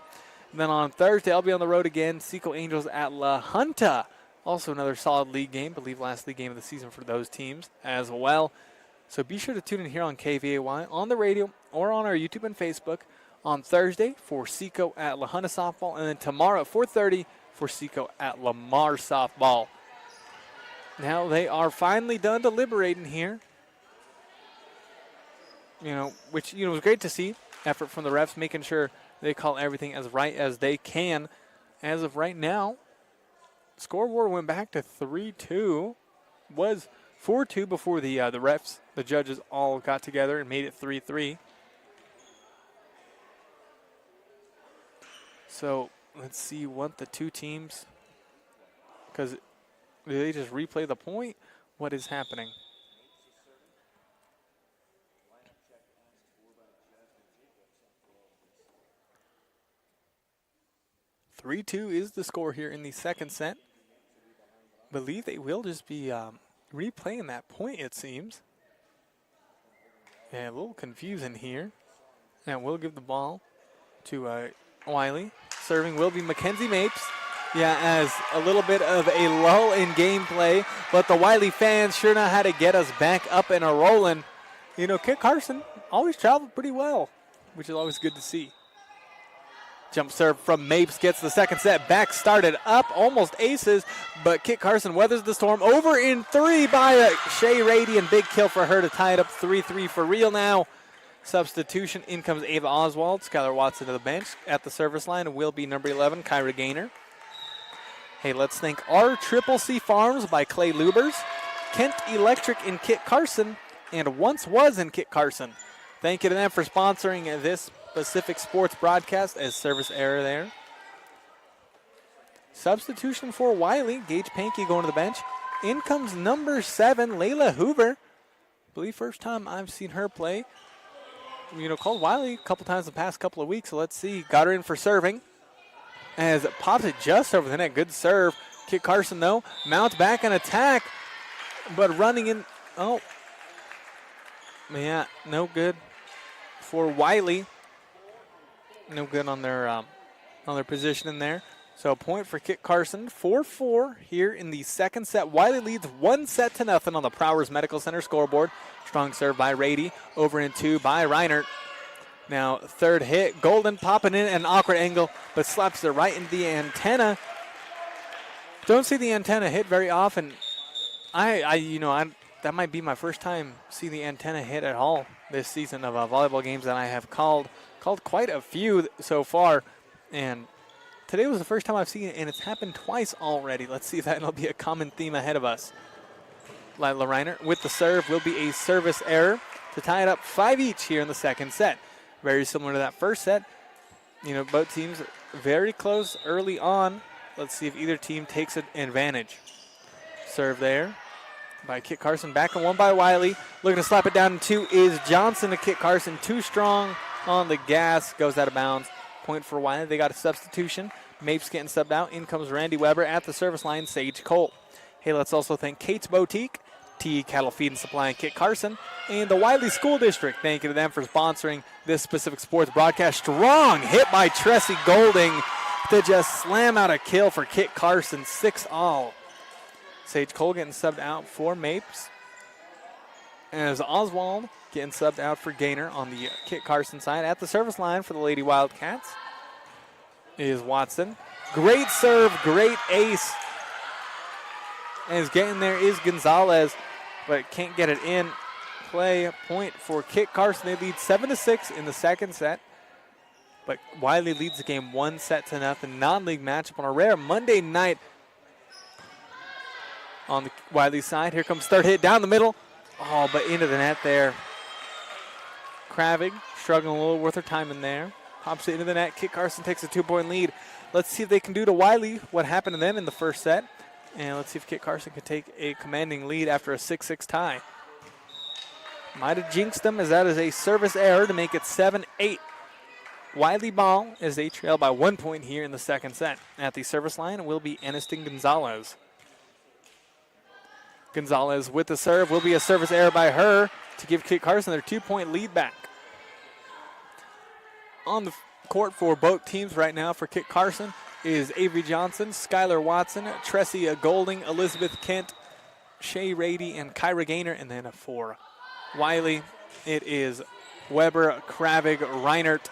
And then on Thursday, I'll be on the road again. Seco Angels at La Junta. Also another solid league game. I believe last league game of the season for those teams as well. So be sure to tune in here on KVAY, on the radio, or on our YouTube and Facebook on Thursday for Seco at La Junta softball. And then tomorrow at 4:30 for Seco at Lamar softball. Now they are finally done deliberating here. Which, was great to see. Effort from the refs, making sure they call everything as right as they can. As of right now, scoreboard went back to 3-2. Was 4-2 before the refs, the judges all got together and made it 3-3. So let's see what the two teams, because do they just replay the point? What is happening? (3-2) is the score here in the second set. Believe they will just be replaying that point, it seems. Yeah, a little confusing here. And we'll give the ball to Wiley. Serving will be Mackenzie Mapes. Yeah, as a little bit of a lull in gameplay, but the Wiley fans sure know how to get us back up and a-rolling. Kit Carson always traveled pretty well, which is always good to see. Jump serve from Mapes gets the second set back started up, almost aces, but Kit Carson weathers the storm. Over in three by Shea Rady, and big kill for her to tie it up 3-3 for real now. Substitution, in comes Ava Oswald. Skylar Watson to the bench at the service line will be number 11, Kyra Gaynor. Hey, let's thank our Triple C Farms by Clay Lubers. Kent Electric in Kit Carson, and once was in Kit Carson. Thank you to them for sponsoring this Pacific Sports broadcast as service error there. Substitution for Wiley. Gage Pankey going to the bench. In comes number 7, Layla Hoover. I believe first time I've seen her play. Called Wiley a couple times the past couple of weeks, so let's see. Got her in for serving. As it pops it just over the net. Good serve. Kit Carson, though, mounts back and attack, but running in. Oh, yeah, no good for Wiley. No good on their position in there. So a point for Kit Carson, 4-4 here in the second set. Wiley leads 1-0 on the Prowers Medical Center scoreboard. Strong serve by Rady, over in 2 by Reinert. Now third hit, Golden popping in at an awkward angle, but slaps it right into the antenna. Don't see the antenna hit very often. That might be my first time seeing the antenna hit at all this season of volleyball games that I have called quite a few so far, and today was the first time I've seen it, and it's happened twice already. Let's see if that'll be a common theme ahead of us. Lila Reiner with the serve will be a service error to tie it up 5 each here in the second set. Very similar to that first set. Both teams very close early on. Let's see if either team takes an advantage. Serve there by Kit Carson. Back on 1 by Wiley. Looking to slap it down in 2 is Johnson to Kit Carson. Too strong on the gas. Goes out of bounds. Point for Wiley. They got a substitution. Mapes getting subbed out. In comes Randy Weber at the service line. Sage Cole. Hey, let's also thank Kate's Boutique, T Cattle Feed and Supply, and Kit Carson, and the Wiley School District. Thank you to them for sponsoring this Pacific Sports broadcast. Strong hit by Tressie Golding to just slam out a kill for Kit Carson, 6-all. Sage Cole getting subbed out for Mapes. As Oswald getting subbed out for Gaynor on the Kit Carson side. At the service line for the Lady Wildcats is Watson. Great serve, great ace. As getting there is Gonzalez, but can't get it in. Play point for Kit Carson. They lead 7-6 in the second set. But Wiley leads the game 1-0. Non-league matchup on a rare Monday night on the Wiley side. Here comes third hit down the middle. Oh, but into the net there. Kravig struggling a little with her time in there. Pops it into the net. Kit Carson takes a 2-point lead. Let's see if they can do to Wiley what happened to them in the first set. And let's see if Kit Carson can take a commanding lead after a 6-6 tie. Might have jinxed them, as that is a service error to make it 7-8. Wiley ball as they trail by 1 point here in the second set. At the service line will be Aniston Gonzalez. Gonzalez with the serve will be a service error by her to give Kit Carson their 2-point lead back. On the court for both teams right now for Kit Carson is Avery Johnson, Skylar Watson, Tressie Golding, Elizabeth Kent, Shay Rady, and Kyra Gaynor. And then for Wiley, it is Weber, Kravig, Reinert,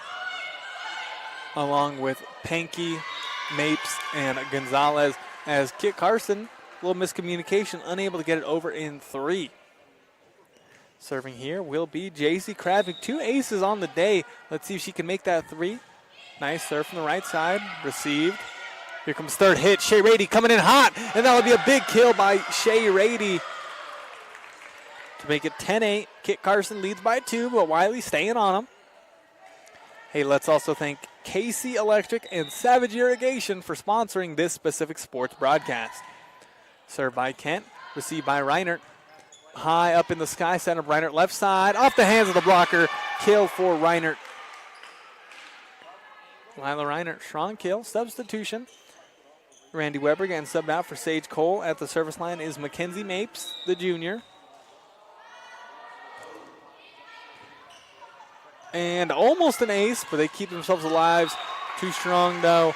along with Pankey, Mapes, and Gonzalez. As Kit Carson, a little miscommunication, unable to get it over in 3. Serving here will be JC Kravig. 2 aces on the day. Let's see if she can make that 3. Nice serve from the right side. Received. Here comes third hit. Shay Rady coming in hot. And that would be a big kill by Shay Rady to make it 10-8. Kit Carson leads by 2, but Wiley staying on him. Hey, let's also thank KC Electric and Savage Irrigation for sponsoring this Pacific Sports broadcast. Served by Kent. Received by Reinert. High up in the sky. Center of Reinert. Left side. Off the hands of the blocker. Kill for Reinert. Lila Reinert, strong kill. Substitution. Randy Weber getting subbed out for Sage Cole. At the service line is Mackenzie Mapes, the junior. And almost an ace, but they keep themselves alive. Too strong, though.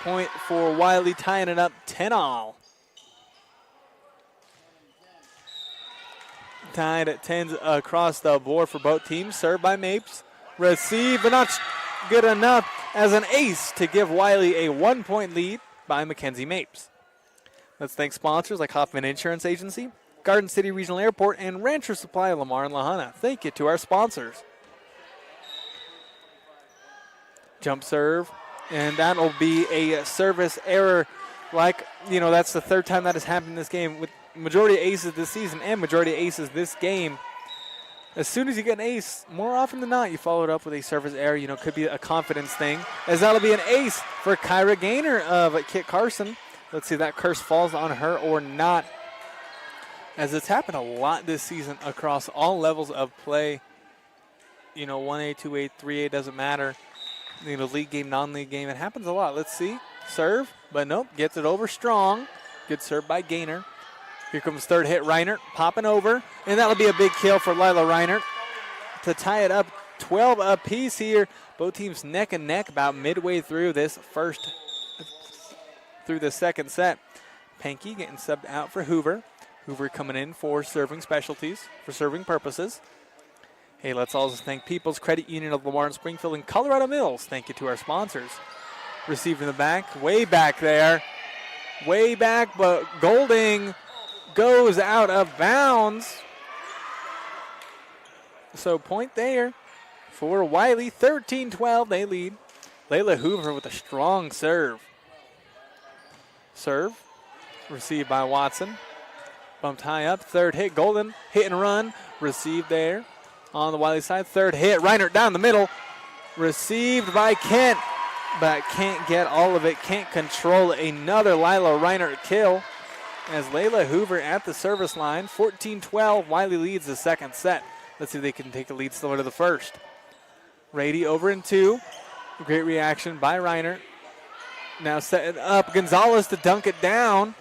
Point for Wiley, tying it up 10-all. Tied at 10 across the board for both teams. Served by Mapes. Received, but not good enough as an ace to give Wiley a 1-point lead by Mackenzie Mapes. Let's thank sponsors like Hoffman Insurance Agency, Garden City Regional Airport, and Rancher Supply Lamar and Lahana. Thank you to our sponsors. Jump serve, and that'll be a service error. That's the third time that has happened in this game with majority of aces this season and majority of aces this game. As soon as you get an ace, more often than not, you follow it up with a service error. Could be a confidence thing, as that'll be an ace for Kyra Gaynor of Kit Carson. Let's see if that curse falls on her or not, as it's happened a lot this season across all levels of play. 1A, 2A, 3A, doesn't matter. League game, non-league game, it happens a lot. Let's see. Serve, but nope, gets it over strong. Good serve by Gaynor. Here comes third hit, Reinert popping over, and that'll be a big kill for Lila Reinert to tie it up 12 apiece here. Both teams neck and neck about midway through the second set. Pankey getting subbed out for Hoover. Hoover coming in for serving specialties, for serving purposes. Hey, let's also thank People's Credit Union of Lamar and Springfield and Colorado Mills. Thank you to our sponsors. Received in the back, way back there. Way back, but Golding goes out of bounds. So point there for Wiley. 13-12, they lead. Layla Hoover with a strong serve. Serve, received by Watson. Bumped high up, third hit, Golden, hit and run. Received there on the Wiley side. Third hit, Reinert down the middle. Received by Kent, but can't get all of it, can't control another Lila Reinert kill. As Layla Hoover at the service line. 14-12, Wiley leads the second set. Let's see if they can take a lead still into the first. Rady over in two. Great reaction by Reinert. Now setting up Gonzalez to dunk it down.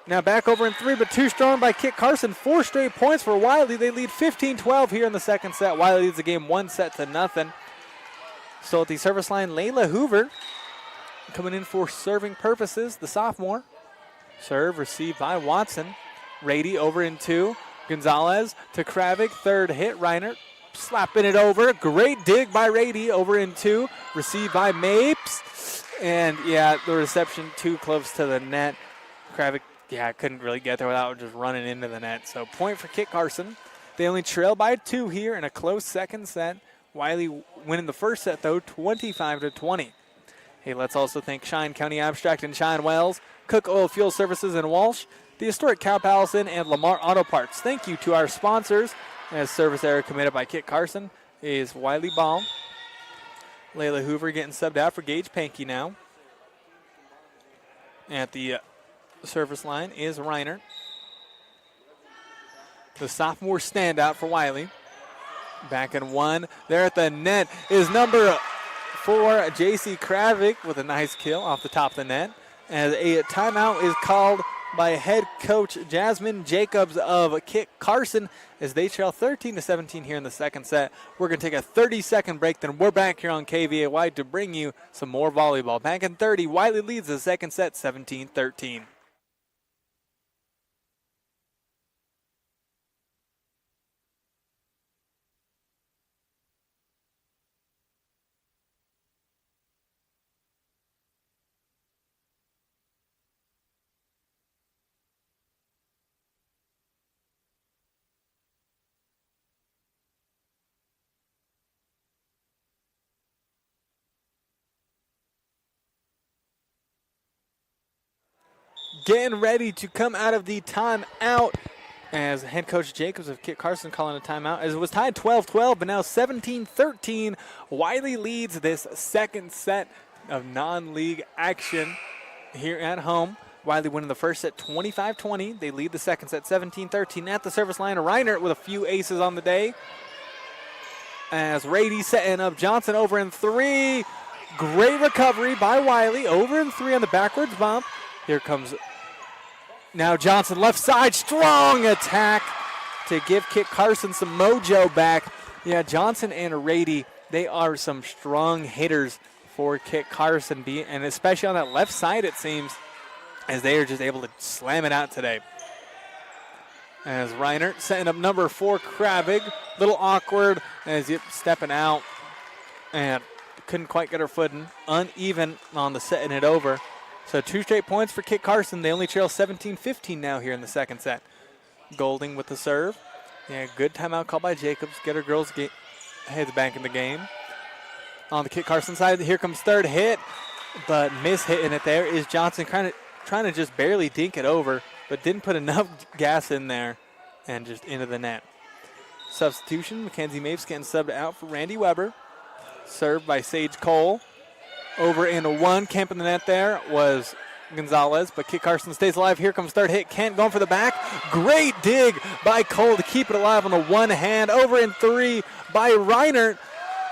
Now back over in three, but too strong by Kit Carson. 4 straight points for Wiley. They lead 15-12 here in the second set. Wiley leads the game 1-0. So at the service line, Layla Hoover coming in for serving purposes, the sophomore. Serve received by Watson. Rady over in two. Gonzalez to Kravik. Third hit, Reinert slapping it over. Great dig by Rady over in two. Received by Mapes. And yeah, the reception too close to the net. Kravik, couldn't really get there without just running into the net. So point for Kit Carson. They only trail by 2 here in a close second set. Wiley winning the first set though, 25-20. Hey, let's also thank Shine County Abstract and Shine Wells, Cook Oil Fuel Services in Walsh, the historic Cow Palace Inn, and Lamar Auto Parts. Thank you to our sponsors. As service error committed by Kit Carson is Wiley Ball. Layla Hoover getting subbed out for Gage Pankey now. At the service line is Reinert. The sophomore standout for Wiley. Back in one. There at the net is number 4, J.C. Kravik with a nice kill off the top of the net. As a timeout is called by head coach Jasmine Jacobs of Kit Carson as they trail 13-17 here in the second set. We're going to take a 30-second break, then we're back here on KVAY to bring you some more volleyball. Back in 30, Wiley leads the second set 17-13. Getting ready to come out of the timeout as head coach Jacobs of Kit Carson calling a timeout as it was tied 12-12, but now 17-13. Wiley leads this second set of non-league action here at home. Wiley winning the first set 25-20. They lead the second set 17-13 at the service line. Reinert with a few aces on the day. As Rady setting up Johnson over in three. Great recovery by Wiley over in three on the backwards bump. Here comes now Johnson left side. Strong attack to give Kit Carson some mojo back. Yeah, Johnson and Rady, they are some strong hitters for Kit Carson, and especially on that left side, it seems, as they are just able to slam it out today. As Reinert setting up number 4, Kravig. Little awkward as he's stepping out and couldn't quite get her footing. Uneven on the setting it over. So 2 straight points for Kit Carson. They only trail 17-15 now here in the second set. Golding with the serve. Yeah, good timeout call by Jacobs. Get her girls heads back in the game. On the Kit Carson side, here comes third hit, but miss hitting it there is Johnson trying to just barely dink it over. but didn't put enough gas in there and just into the net. Substitution, Mackenzie Mapes getting subbed out for Randy Weber. Served by Sage Cole. Over into one. Camp in the net there was Gonzalez, but Kit Carson stays alive. Here comes third hit. Kent going for the back. Great dig by Cole to keep it alive on the one hand. Over in three by Reinert.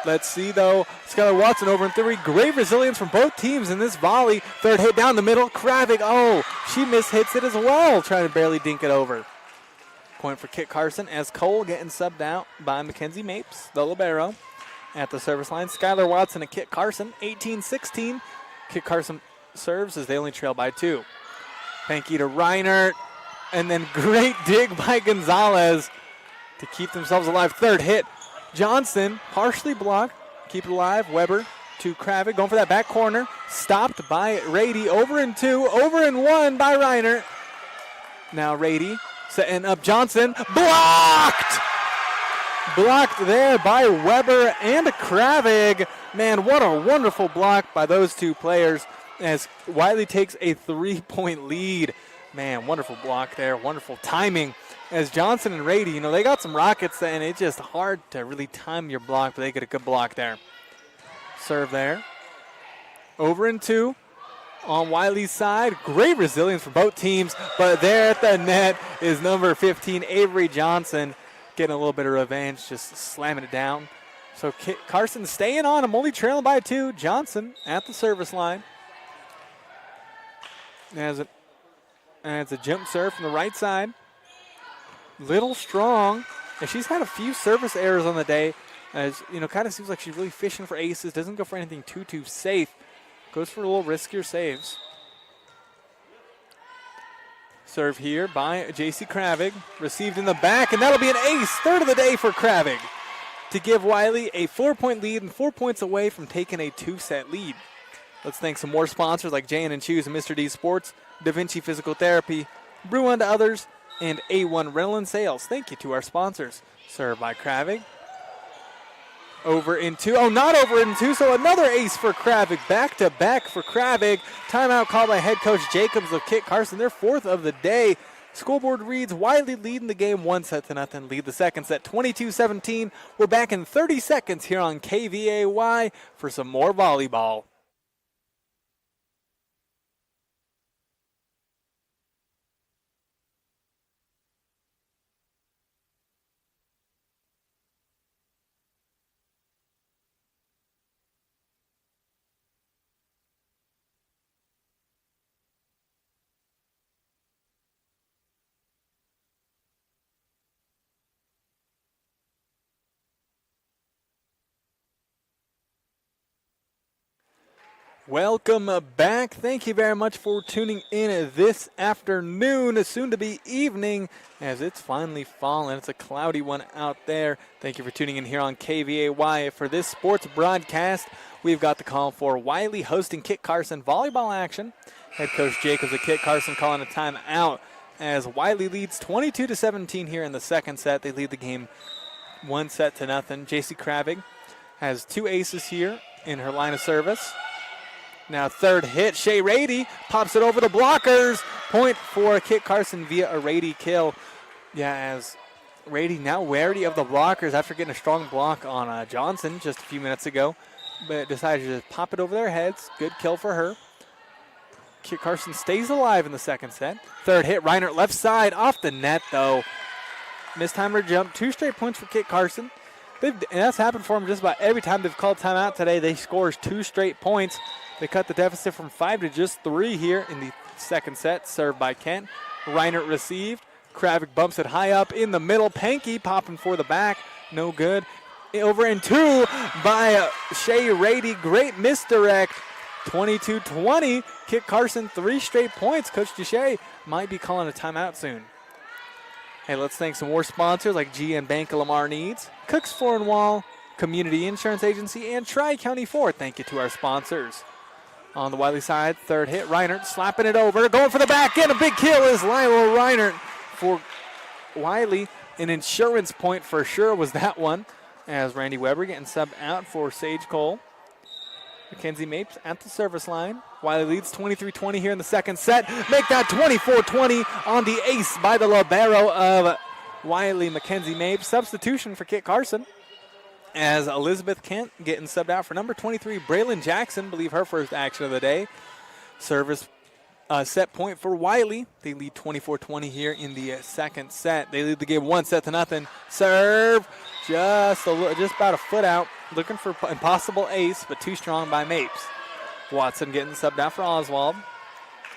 Let's see, though. Skylar Watson over in three. Great resilience from both teams in this volley. Third hit down the middle. Kravik, she mishits it as well, trying to barely dink it over. Point for Kit Carson as Cole getting subbed out by Mackenzie Mapes, the libero, at the service line. Skylar Watson and Kit Carson, 18-16. Kit Carson serves as they only trail by 2. Panky to Reinert, and then great dig by Gonzalez to keep themselves alive. Third hit. Johnson, partially blocked. Keep it alive. Weber to Kravik, going for that back corner. Stopped by Rady. Over in 2. Over in 1 by Reinert. Now Rady setting up Johnson. Blocked! Blocked there by Weber and Kravik. Man, what a wonderful block by those two players as Wiley takes a 3-point lead. Man, wonderful block there. Wonderful timing as Johnson and Rady, they got some rockets and it's just hard to really time your block, but they get a good block there. Serve there. Over in 2 on Wiley's side. Great resilience for both teams, but there at the net is number 15, Avery Johnson, getting a little bit of revenge, just slamming it down. So Carson staying on him, only trailing by 2. Johnson at the service line. As a jump serve from the right side. Little strong, and she's had a few service errors on the day. As kind of seems like she's really fishing for aces. Doesn't go for anything too safe. Goes for a little riskier saves. Serve here by J.C. Kravik. Received in the back, and that'll be an ace. Third of the day for Kravik to give Wiley a 4-point lead and 4 points away from taking a 2-set lead. Let's thank some more sponsors like J&N Shoes and Mr. D Sports, Da Vinci Physical Therapy, Brew Unto Others, and A1 Rental and Sales. Thank you to our sponsors. Served by Kravik. Over in 2. Not over in 2, so another ace for Kravik. Back-to-back for Kravik. Timeout called by head coach Jacobs of Kit Carson. Their 4th of the day. Scoreboard reads Wiley leading the game 1-0. Lead the second set 22-17. We're back in 30 seconds here on KVAY for some more volleyball. Welcome back. Thank you very much for tuning in this afternoon, soon to be evening, as it's finally fallen. It's a cloudy one out there. Thank you for tuning in here on KVAY. For this sports broadcast, we've got the call for Wiley hosting Kit Carson volleyball action. Head coach Jacobs of Kit Carson calling a timeout as Wiley leads 22-17 here in the second set. They lead the game 1-0. J.C. Kravik has 2 aces here in her line of service. Now third hit, Shea Rady pops it over the blockers. Point for Kit Carson via a Rady kill. Yeah, as Rady now wary of the blockers after getting a strong block on Johnson just a few minutes ago. But decided to just pop it over their heads. Good kill for her. Kit Carson stays alive in the second set. Third hit, Reinert left side off the net though. Mistimer jump, 2 straight points for Kit Carson. And that's happened for them just about every time they've called timeout today. They scores 2 straight points. They cut the deficit from 5 to just 3 here in the second set. Served by Kent. Reinert received. Kravik bumps it high up in the middle. Panky popping for the back. No good. Over in 2 by Shea Rady. Great misdirect. 22-20. Kit Carson 3 straight points. Coach DeShay might be calling a timeout soon. Hey, let's thank some more sponsors like GM Bank of Lamar Needs, Cooks Floor and Wall, Community Insurance Agency, and Tri-County Ford. Thank you to our sponsors. On the Wiley side, third hit, Reinert slapping it over. Going for the back end. A big kill is Lila Reinert for Wiley. An insurance point for sure was that one, as Randy Weber getting subbed out for Sage Cole. Mackenzie Mapes at the service line. Wiley leads 23-20 here in the second set. Make that 24-20 on the ace by the libero of Wiley, Mackenzie Mapes. Substitution for Kit Carson as Elizabeth Kent getting subbed out for number 23, Braylon Jackson, believe her first action of the day. Service set point for Wiley. They lead 24-20 here in the second set. They lead the game 1-0. Serve just about a foot out. Looking for impossible ace, but too strong by Mapes. Watson getting subbed out for Oswald.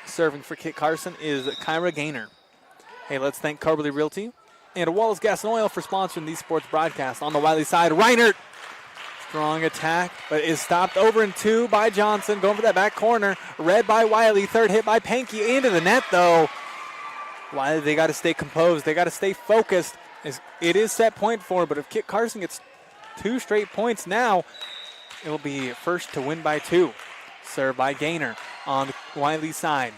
Serving for Kit Carson is Kyra Gaynor. Hey, let's thank Carberly Realty and Wallace Gas and Oil for sponsoring these sports broadcasts. On the Wiley side, Reinert. Strong attack, but is stopped over and 2 by Johnson. Going for that back corner. Read by Wiley. Third hit by Pankey. Into the net, though. Wiley, they got to stay composed. They got to stay focused. It is set point for, but if Kit Carson gets 2 straight points now, it'll be first to win by 2. Served by Gaynor on the Wiley side.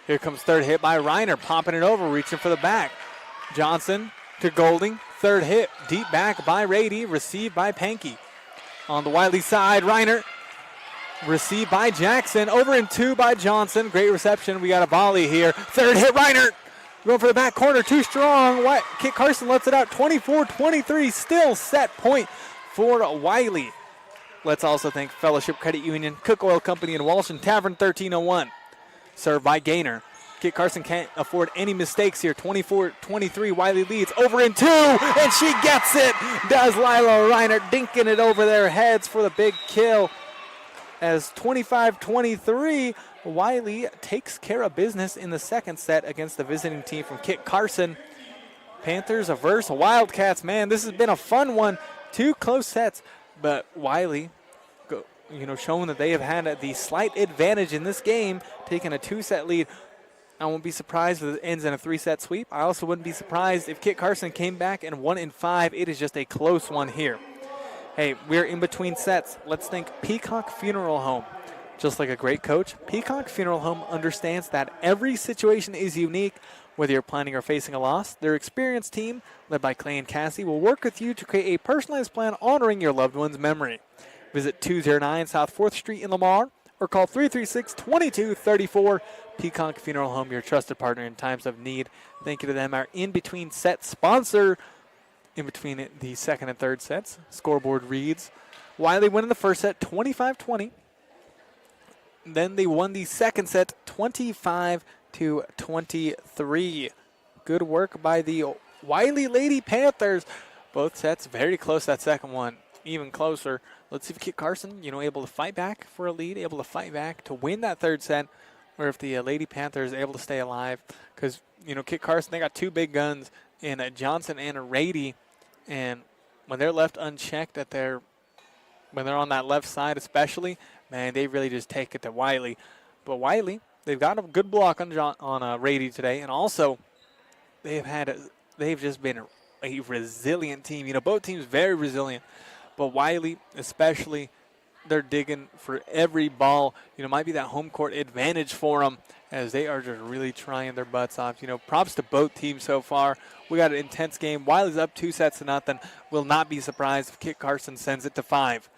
Here comes third hit by Reiner, popping it over, reaching for the back. Johnson to Golding. Third hit, deep back by Rady, received by Pankey. On the Wiley side, Reiner, received by Jackson. Over and 2 by Johnson. Great reception. We got a volley here. Third hit, Reiner. Going for the back corner, too strong. Kit Carson lets it out, 24-23. Still set point for Wiley. Let's also thank Fellowship Credit Union, Cook Oil Company, and Walsh and Tavern 1301. Served by Gaynor. Kit Carson can't afford any mistakes here. 24-23, Wiley leads. Over in 2, and she gets it. Does Lila Reiner, dinking it over their heads for the big kill. As 25-23, Wiley takes care of business in the second set against the visiting team from Kit Carson. Panthers versus Wildcats. Man, this has been a fun one. 2 close sets, but Wiley, showing that they have had the slight advantage in this game, taking a 2-set lead. I won't be surprised if it ends in a 3-set sweep. I also wouldn't be surprised if Kit Carson came back and won in 5. It is just a close one here. Hey, we're in between sets. Let's thank Peacock Funeral Home. Just like a great coach, Peacock Funeral Home understands that every situation is unique. Whether you're planning or facing a loss, their experienced team, led by Clay and Cassie, will work with you to create a personalized plan honoring your loved one's memory. Visit 209 South 4th Street in Lamar or call 336-2234. Peacock Funeral Home, your trusted partner in times of need. Thank you to them, our in-between set sponsor. In between the second and third sets, scoreboard reads Wiley winning the first set 25-20. Then they won the second set 25-23. Good work by the Wiley Lady Panthers. Both sets very close. That second one even closer. Let's see if Kit Carson, able to fight back for a lead, able to fight back to win that third set, or if the Lady Panthers are able to stay alive. Because, Kit Carson, they got 2 big guns in Johnson and Rady. And when they're left unchecked when they're on that left side especially, man, they really just take it to Wiley. But Wiley, they've got a good block on Rady today. And also, they've just been a resilient team. Both teams very resilient. But Wiley, especially, they're digging for every ball. Might be that home court advantage for them as they are just really trying their butts off. Props to both teams so far. We got an intense game. Wiley's up 2-0. Will not be surprised if Kit Carson sends it to 5.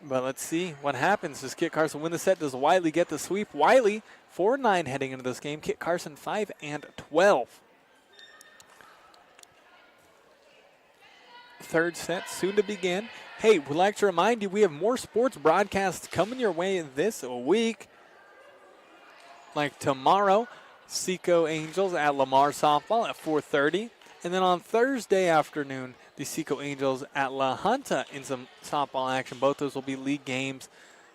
But let's see what happens. Does Kit Carson win the set? Does Wiley get the sweep? Wiley 4-9 heading into this game. Kit Carson 5-12. Third set soon to begin. Hey, we'd like to remind you we have more sports broadcasts coming your way this week. Like tomorrow, Seco Angels at Lamar Softball at 4:30. And then on Thursday afternoon, the Seco Angels at La Junta in some softball action. Both those will be league games.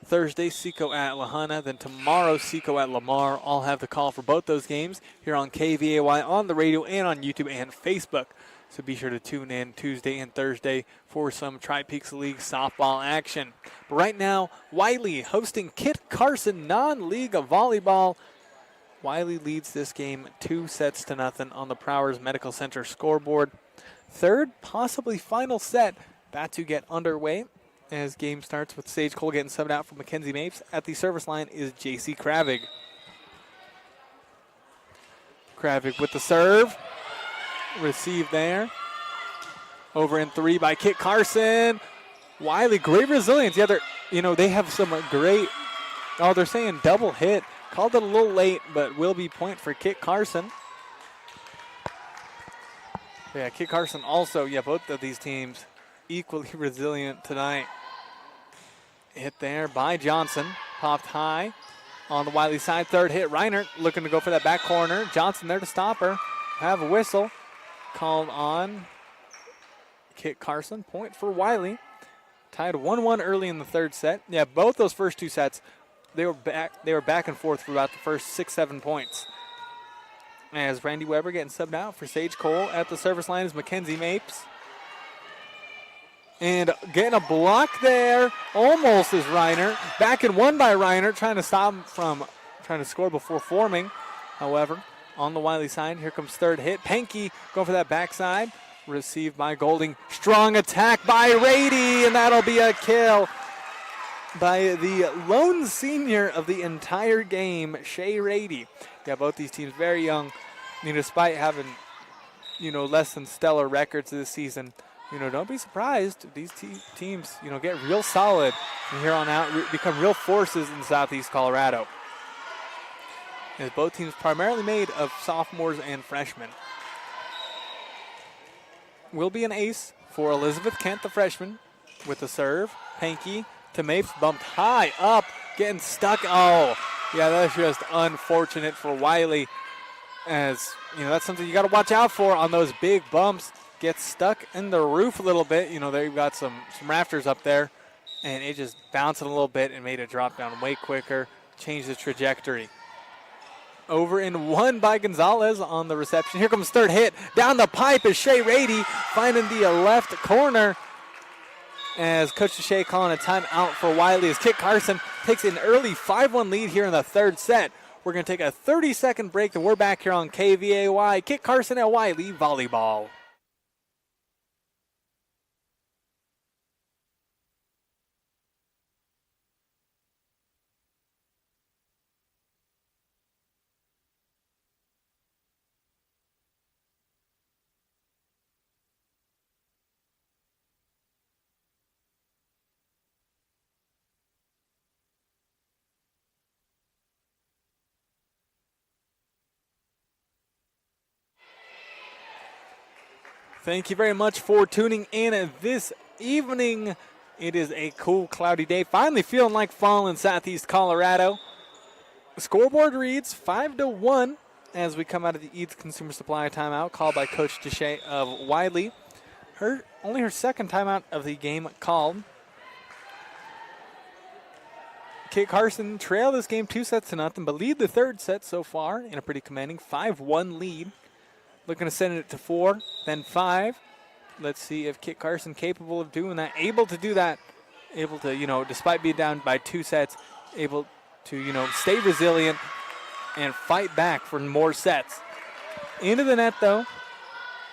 Thursday, Seco at La Junta. Then tomorrow, Seco at Lamar. I'll have the call for both those games here on KVAY on the radio and on YouTube and Facebook. So be sure to tune in Tuesday and Thursday for some Tri-Peaks League softball action. But right now, Wiley hosting Kit Carson non-league volleyball. Wiley leads this game 2-0 on the Prowers Medical Center scoreboard. Third, possibly final set, about to get underway as game starts with Sage Cole getting subbed out for Mackenzie Mapes. At the service line is J.C. Kravig. Kravig with the serve. Received there. Over in 3 by Kit Carson. Wiley, great resilience. Yeah, they have some great Oh, they're saying double hit. Called it a little late, but will be point for Kit Carson. Yeah, Kit Carson also, both of these teams equally resilient tonight. Hit there by Johnson. Popped high on the Wiley side. Third hit, Reinert looking to go for that back corner. Johnson there to stop her. Have a whistle called on Kit Carson. Point for Wiley. Tied 1-1 early in the third set. Yeah, both those first two sets, they were back and forth for about the first 6-7 points. As Randy Weber getting subbed out for Sage Cole. At the service line is Mackenzie Mapes. And getting a block there, almost is Reiner. Back and one by Reiner, trying to stop him from trying to score before forming. However, on the Wiley side, here comes third hit. Pankey going for that backside. Received by Golding. Strong attack by Rady, and that'll be a kill by the lone senior of the entire game, Shea Rady. Yeah, both these teams very young. Despite having, less than stellar records this season, don't be surprised if these teams, get real solid from here on out, become real forces in Southeast Colorado. As both teams primarily made of sophomores and freshmen. Will be an ace for Elizabeth Kent, the freshman, with the serve. Pankey to Mapes, bumped high up, getting stuck. Oh, yeah, that's just unfortunate for Wiley. As, that's something you got to watch out for on those big bumps. Gets stuck in the roof a little bit. They've got some rafters up there, and it just bounced a little bit and made it drop down way quicker, changed the trajectory. Over and one by Gonzalez on the reception. Here comes third hit. Down the pipe is Shea Rady finding the left corner. As Coach Shea calling a timeout for Wiley as Kit Carson takes an early 5-1 lead here in the third set. We're going to take a 30-second break, and we're back here on KVAY. Kit Carson at Wiley Volleyball. Thank you very much for tuning in this evening. It is a cool, cloudy day. Finally feeling like fall in Southeast Colorado. The scoreboard reads 5-1 as we come out of the Eads Consumer Supply timeout called by Coach Deshay of Wiley. Only her second timeout of the game called. Kit Carson trailed this game 2-0, but lead the third set so far in a pretty commanding 5-1 lead. Looking to send it to 4, then 5. Let's see if Kit Carson capable of doing that. Able to do that. Able to, despite being down by 2 sets, able to, stay resilient and fight back for more sets. Into the net, though,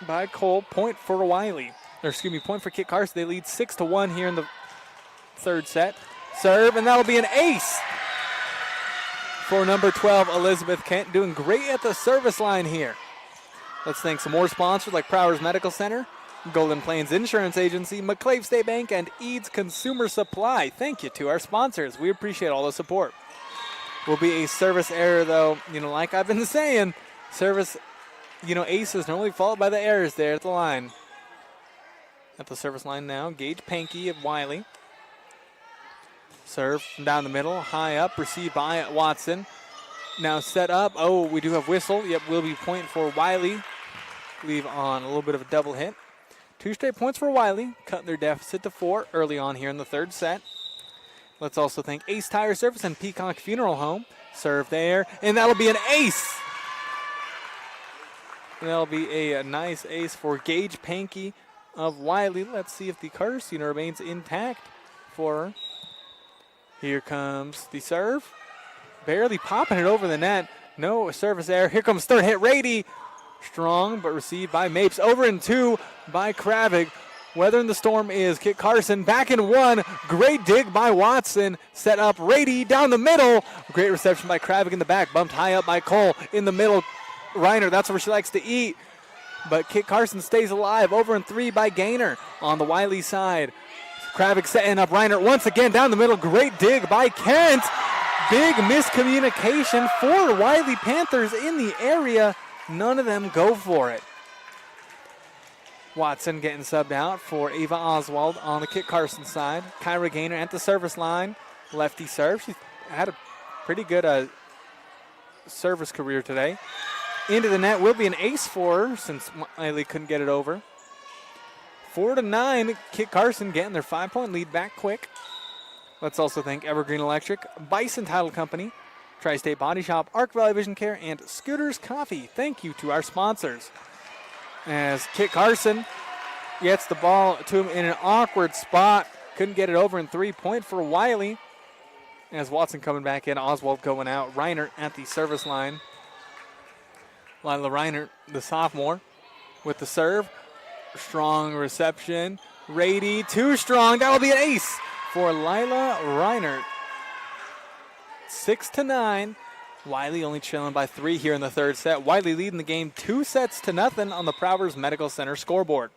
by Cole. Point for Wiley. Point for Kit Carson. They lead 6-1 here in the third set. Serve, and that'll be an ace for number 12, Elizabeth Kent. Doing great at the service line here. Let's thank some more sponsors like Prowers Medical Center, Golden Plains Insurance Agency, McClave State Bank, and Eads Consumer Supply. Thank you to our sponsors. We appreciate all the support. Will be a service error, though. Like I've been saying, service, aces normally followed by the errors there at the line. At the service line now, Gage Pankey of Wiley. Serve from down the middle, high up, received by Watson. Now set up. Oh, we do have whistle. Yep, will be point for Wiley. Leave on a little bit of a double hit. 2 straight points for Wiley. Cutting their deficit to 4 early on here in the third set. Let's also thank Ace Tire Service and Peacock Funeral Home. Serve there, and that'll be an ace. That'll be a nice ace for Gage Pankey of Wiley. Let's see if the Carson remains intact for her. Here comes the serve. Barely popping it over the net. No service error. Here comes third hit. Rady. Strong, but received by Mapes. Over in 2 by Kravig. Weathering the storm is Kit Carson. Back in 1. Great dig by Watson. Set up Rady down the middle. Great reception by Kravig in the back. Bumped high up by Cole. In the middle, Reiner. That's where she likes to eat. But Kit Carson stays alive. Over in 3 by Gaynor on the Wiley side. Kravik setting up Reiner once again down the middle. Great dig by Kent. Big miscommunication for Wiley Panthers in the area. None of them go for it. Watson getting subbed out for Ava Oswald on the Kit Carson side. Kyra Gaynor at the service line. Lefty serve. She's had a pretty good service career today. Into the net will be an ace for her since Wiley couldn't get it over. 4-9, Kit Carson getting their 5-point lead back quick. Let's also thank Evergreen Electric, Bison Title Company, Tri-State Body Shop, Arc Valley Vision Care, and Scooters Coffee. Thank you to our sponsors. As Kit Carson gets the ball to him in an awkward spot. Couldn't get it over in 3-point for Wiley. As Watson coming back in, Oswald going out. Reiner at the service line. Lila Reiner, the sophomore, with the serve. Strong reception. Rady, too strong. That will be an ace for Lila Reiner. 6-9. Wiley only trailing by 3 here in the third set. Wiley leading the game 2-0 on the Prowers Medical Center scoreboard.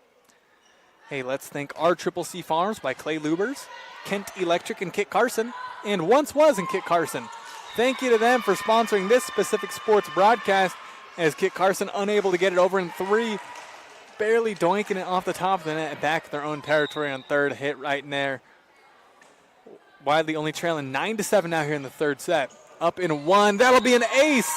Hey, let's thank RCCC Farms by Clay Lubers, Kent Electric and Kit Carson, and Once Was in Kit Carson. Thank you to them for sponsoring this specific sports broadcast, as Kit Carson unable to get it over in 3, barely doinking it off the top of the net back to their own territory on third, hit right in there. Wiley only trailing 9-7 now here in the third set. Up in 1, that'll be an ace.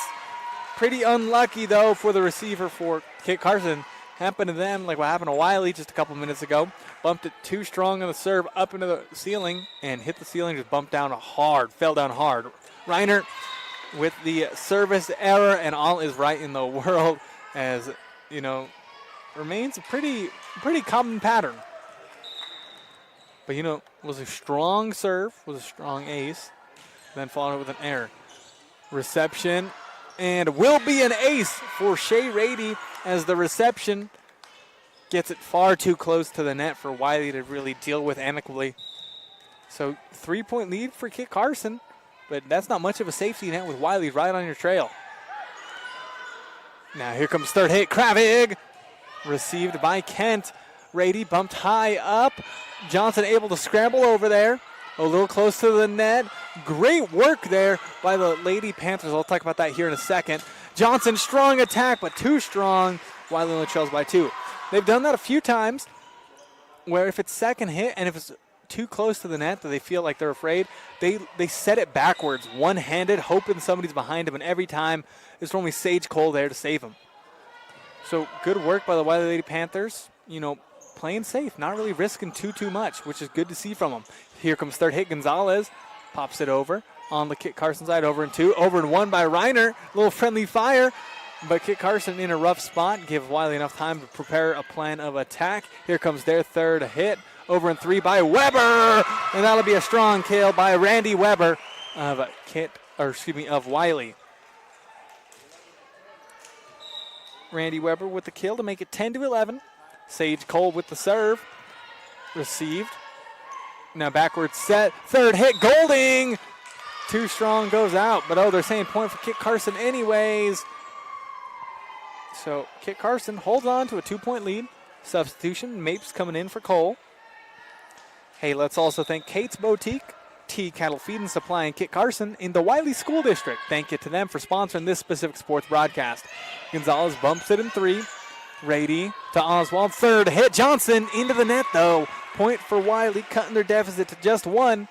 Pretty unlucky though for the receiver for Kit Carson. Happened to them like what happened to Wiley just a couple minutes ago. Bumped it too strong on the serve up into the ceiling and hit the ceiling, just bumped down hard, fell down hard. Reiner with the service error, and all is right in the world, as you know, remains a pretty common pattern. But was a strong serve, was a strong ace, then followed with an error. Reception, and will be an ace for Shea Rady, as the reception gets it far too close to the net for Wiley to really deal with amicably. So 3-point lead for Kit Carson, but that's not much of a safety net with Wiley right on your trail. Now here comes third hit. Kravig received by Kent. Rady bumped high up. Johnson able to scramble over there. A little close to the net. Great work there by the Lady Panthers. I'll talk about that here in a second. Johnson, strong attack, but too strong. Wiley only trails by 2. They've done that a few times where if it's second hit and if it's too close to the net that they feel like they're afraid, they set it backwards, one-handed, hoping somebody's behind them, and every time there's only Sage Cole there to save him. So good work by the Wiley Lady Panthers. Playing safe, not really risking too much, which is good to see from them. Here comes third hit. Gonzalez pops it over on the Kit Carson side. Over in 2, over in 1 by Reiner. A little friendly fire, but Kit Carson in a rough spot. Give Wiley enough time to prepare a plan of attack. Here comes their third hit. Over in 3 by Weber, and that'll be a strong kill by Randy Weber of Wiley. Randy Weber with the kill to make it 10-11. Sage Cole with the serve. Received. Now backwards set. Third hit. Golding. Too strong, goes out. But they're saying point for Kit Carson anyways. So Kit Carson holds on to a 2-point lead. Substitution. Mapes coming in for Cole. Hey, let's also thank Kate's Boutique, Tea, Cattle Feed and Supply, and Kit Carson in the Wiley School District. Thank you to them for sponsoring this specific sports broadcast. Gonzalez bumps it in 3. Rady to Oswald. Third hit. Johnson into the net, though. Point for Wiley, cutting their deficit to just 1.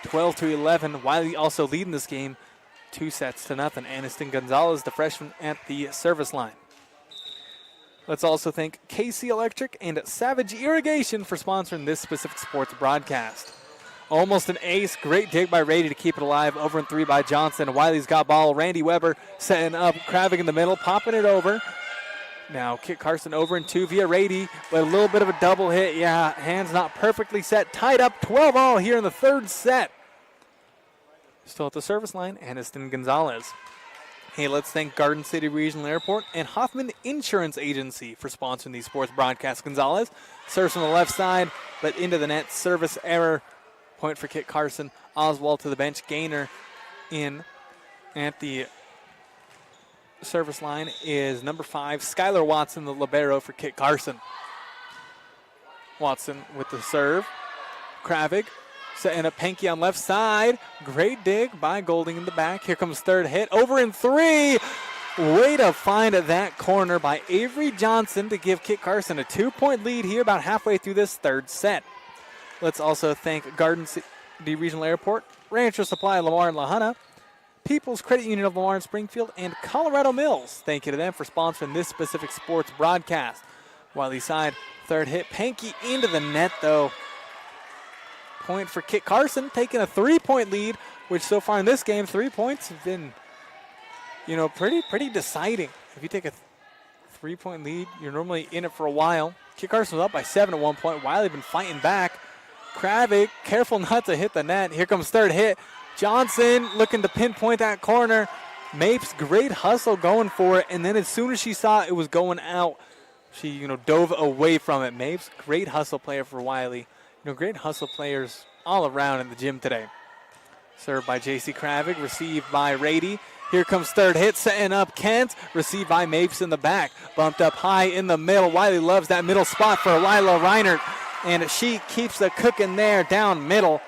12-11. Wiley also leading this game 2-0. Aniston Gonzalez, the freshman, at the service line. Let's also thank KC Electric and Savage Irrigation for sponsoring this specific sports broadcast. Almost an ace. Great dig by Rady to keep it alive. Over in 3 by Johnson. Wiley's got ball. Randy Weber setting up. Kravig in the middle, popping it over. Now Kit Carson over in 2 via Rady, but a little bit of a double hit. Yeah, hands not perfectly set. Tied up 12-all here in the third set. Still at the service line, Aniston Gonzalez. Hey, let's thank Garden City Regional Airport and Hoffman Insurance Agency for sponsoring these sports broadcasts. Gonzalez serves from the left side, but into the net. Service error. Point for Kit Carson. Oswald to the bench. Gaynor in at the service line is number 5, Skylar Watson, the libero for Kit Carson. Watson with the serve. Kravig Setting up Panky on left side. Great dig by Golding in the back. Here comes third hit. Over in three. Way to find that corner by Avery Johnson to give Kit Carson a 2-point lead here about halfway through this third set. Let's also thank Garden City Regional Airport, Rancho Supply Lamar and La Junta, People's Credit Union of Lamar and Springfield, and Colorado Mills. Thank you to them for sponsoring this specific sports broadcast. Wiley side, third hit. Panky into the net, though. Point for Kit Carson, taking a 3-point lead, which so far in this game, 3 points have been, pretty deciding. If you take a 3-point lead, you're normally in it for a while. Kit Carson was up by 7 at one point. Wiley been fighting back. Kravik, careful not to hit the net. Here comes third hit. Johnson looking to pinpoint that corner. Mapes, great hustle going for it. And then as soon as she saw it was going out, she, dove away from it. Mapes, great hustle player for Wiley. Great hustle players all around in the gym today. Served by J.C. Kravik, received by Rady. Here comes third hit, setting up Kent. Received by Mapes in the back. Bumped up high in the middle. Wiley loves that middle spot for Lila Reinert. And she keeps the cooking there down middle.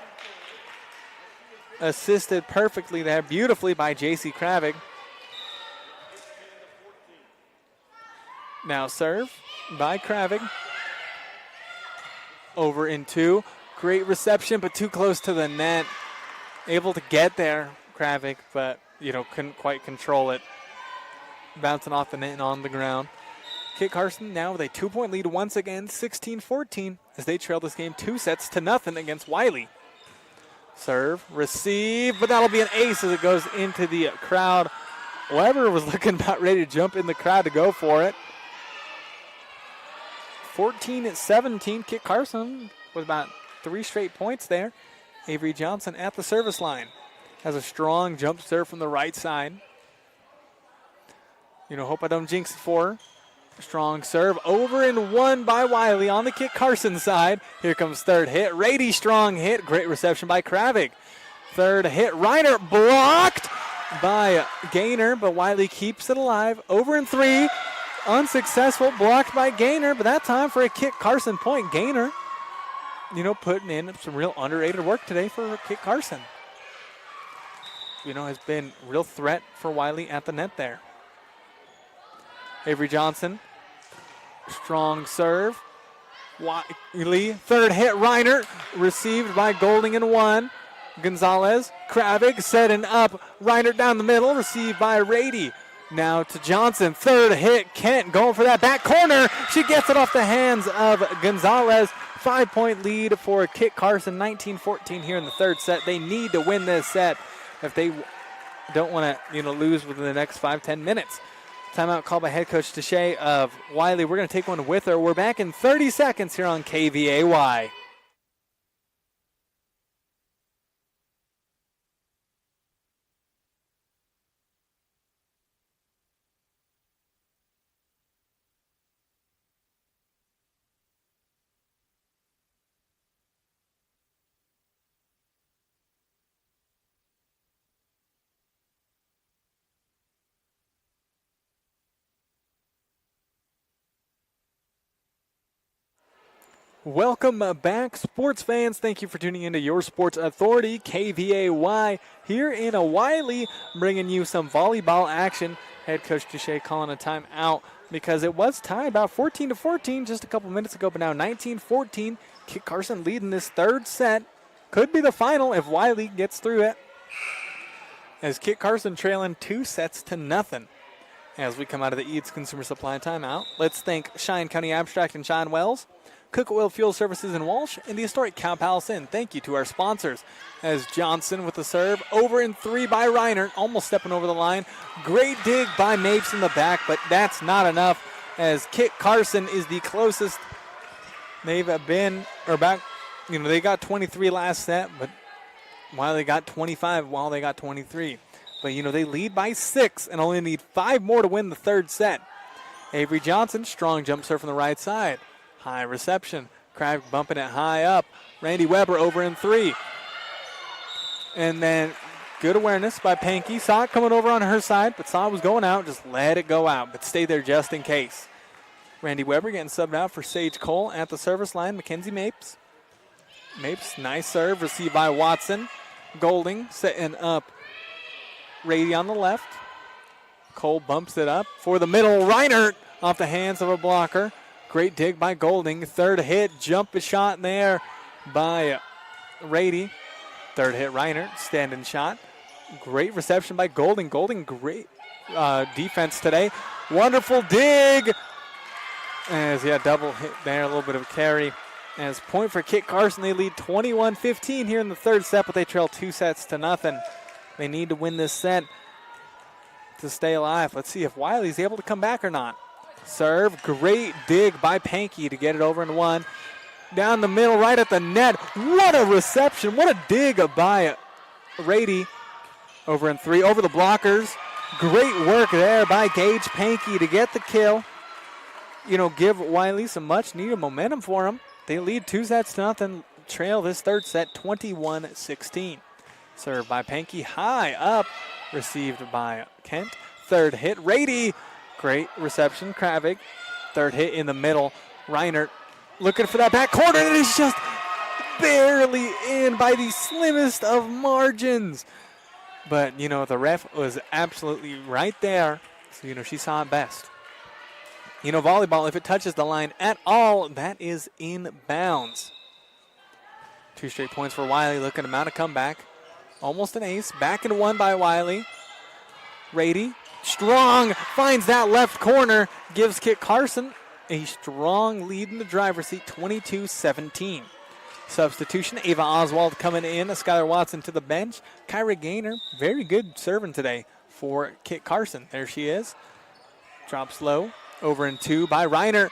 Assisted perfectly there, beautifully by J.C. Kravik. Now serve by Kravik. Over in two. Great reception, but too close to the net. Able to get there, Kravik, but, couldn't quite control it. Bouncing off the net and on the ground. Kit Carson now with a 2-point lead once again, 16-14, as they trail this game 2-0 against Wiley. Serve, receive, but that'll be an ace as it goes into the crowd. Weber was looking about ready to jump in the crowd to go for it. 14-17, Kit Carson with about 3 straight points there. Avery Johnson at the service line. Has a strong jump serve from the right side. Hope I don't jinx it for her. Strong serve, over and one by Wiley on the Kit Carson side. Here comes third hit. Rady, strong hit. Great reception by Kravik. Third hit. Reiner blocked by Gaynor, but Wiley keeps it alive. Over in three. Unsuccessful. Blocked by Gaynor, but that time for a Kit Carson point. Gaynor, putting in some real underrated work today for Kit Carson. Has been a real threat for Wiley at the net there. Avery Johnson. Strong serve. Wiley. Third hit. Reiner. Received by Golding in one. Gonzalez. Kravik setting up. Reiner down the middle. Received by Rady. Now to Johnson. Third hit. Kent going for that back corner. She gets it off the hands of Gonzalez. 5-point lead for Kit Carson. 19-14 here in the third set. They need to win this set if they don't want to lose within the next 5-10 minutes. Timeout called by head coach Deshay of Wiley. We're going to take one with her. We're back in 30 seconds here on KVAY. Welcome back, sports fans. Thank you for tuning into your sports authority, KVAY, here in Wiley, bringing you some volleyball action. Head coach Deshay calling a timeout because it was tied about 14-14 just a couple minutes ago, but now 19-14. Kit Carson leading this third set. Could be the final if Wiley gets through it. As Kit Carson trailing 2-0. As we come out of the Eads Consumer Supply timeout, let's thank Cheyenne County Abstract and Sean Wells, Cook Oil Fuel Services in Walsh, and the historic Cow Palace Inn. Thank you to our sponsors. As Johnson with the serve, over in three by Reiner, almost stepping over the line. Great dig by Mapes in the back, but that's not enough as Kit Carson is the closest they've been, or back, they got 23 last set, but Wiley got 25 while they got 23. But, they lead by 6 and only need 5 more to win the third set. Avery Johnson, strong jump serve from the right side. High reception. Crab bumping it high up. Randy Weber over in three. And then good awareness by Panky. Saw it coming over on her side, but saw it was going out. Just let it go out, but stay there just in case. Randy Weber getting subbed out for Sage Cole at the service line. Mackenzie Mapes. Mapes, nice serve, received by Watson. Golding setting up Rady on the left. Cole bumps it up for the middle. Reinert off the hands of a blocker. Great dig by Golding. Third hit, jump a shot there by Rady. Third hit, Reinert, standing shot. Great reception by Golding. Golding, great defense today. Wonderful dig. As double hit there, a little bit of a carry. As point for Kit Carson, they lead 21-15 here in the third set, but they trail 2-0. They need to win this set to stay alive. Let's see if Wiley's able to come back or not. Serve, great dig by Pankey to get it over in one. Down the middle, right at the net. What a reception, what a dig by Rady. Over in three, over the blockers. Great work there by Gage Pankey to get the kill. Give Wiley some much needed momentum for him. They lead 2-0, trail this third set 21-16. Served by Pankey, high up, received by Kent. Third hit, Rady. Great reception, Kravik. Third hit in the middle. Reinert looking for that back corner, and it's just barely in by the slimmest of margins. But, the ref was absolutely right there. So, she saw it best. Volleyball, if it touches the line at all, that is in bounds. 2 straight points for Wiley, looking to mount a comeback. Almost an ace. Back into one by Wiley. Rady, strong, finds that left corner, gives Kit Carson a strong lead in the driver's seat, 22-17. Substitution, Ava Oswald coming in, Skylar Watson to the bench. Kyra Gaynor, very good serving today for Kit Carson. There she is. Drops low, over in two by Reiner.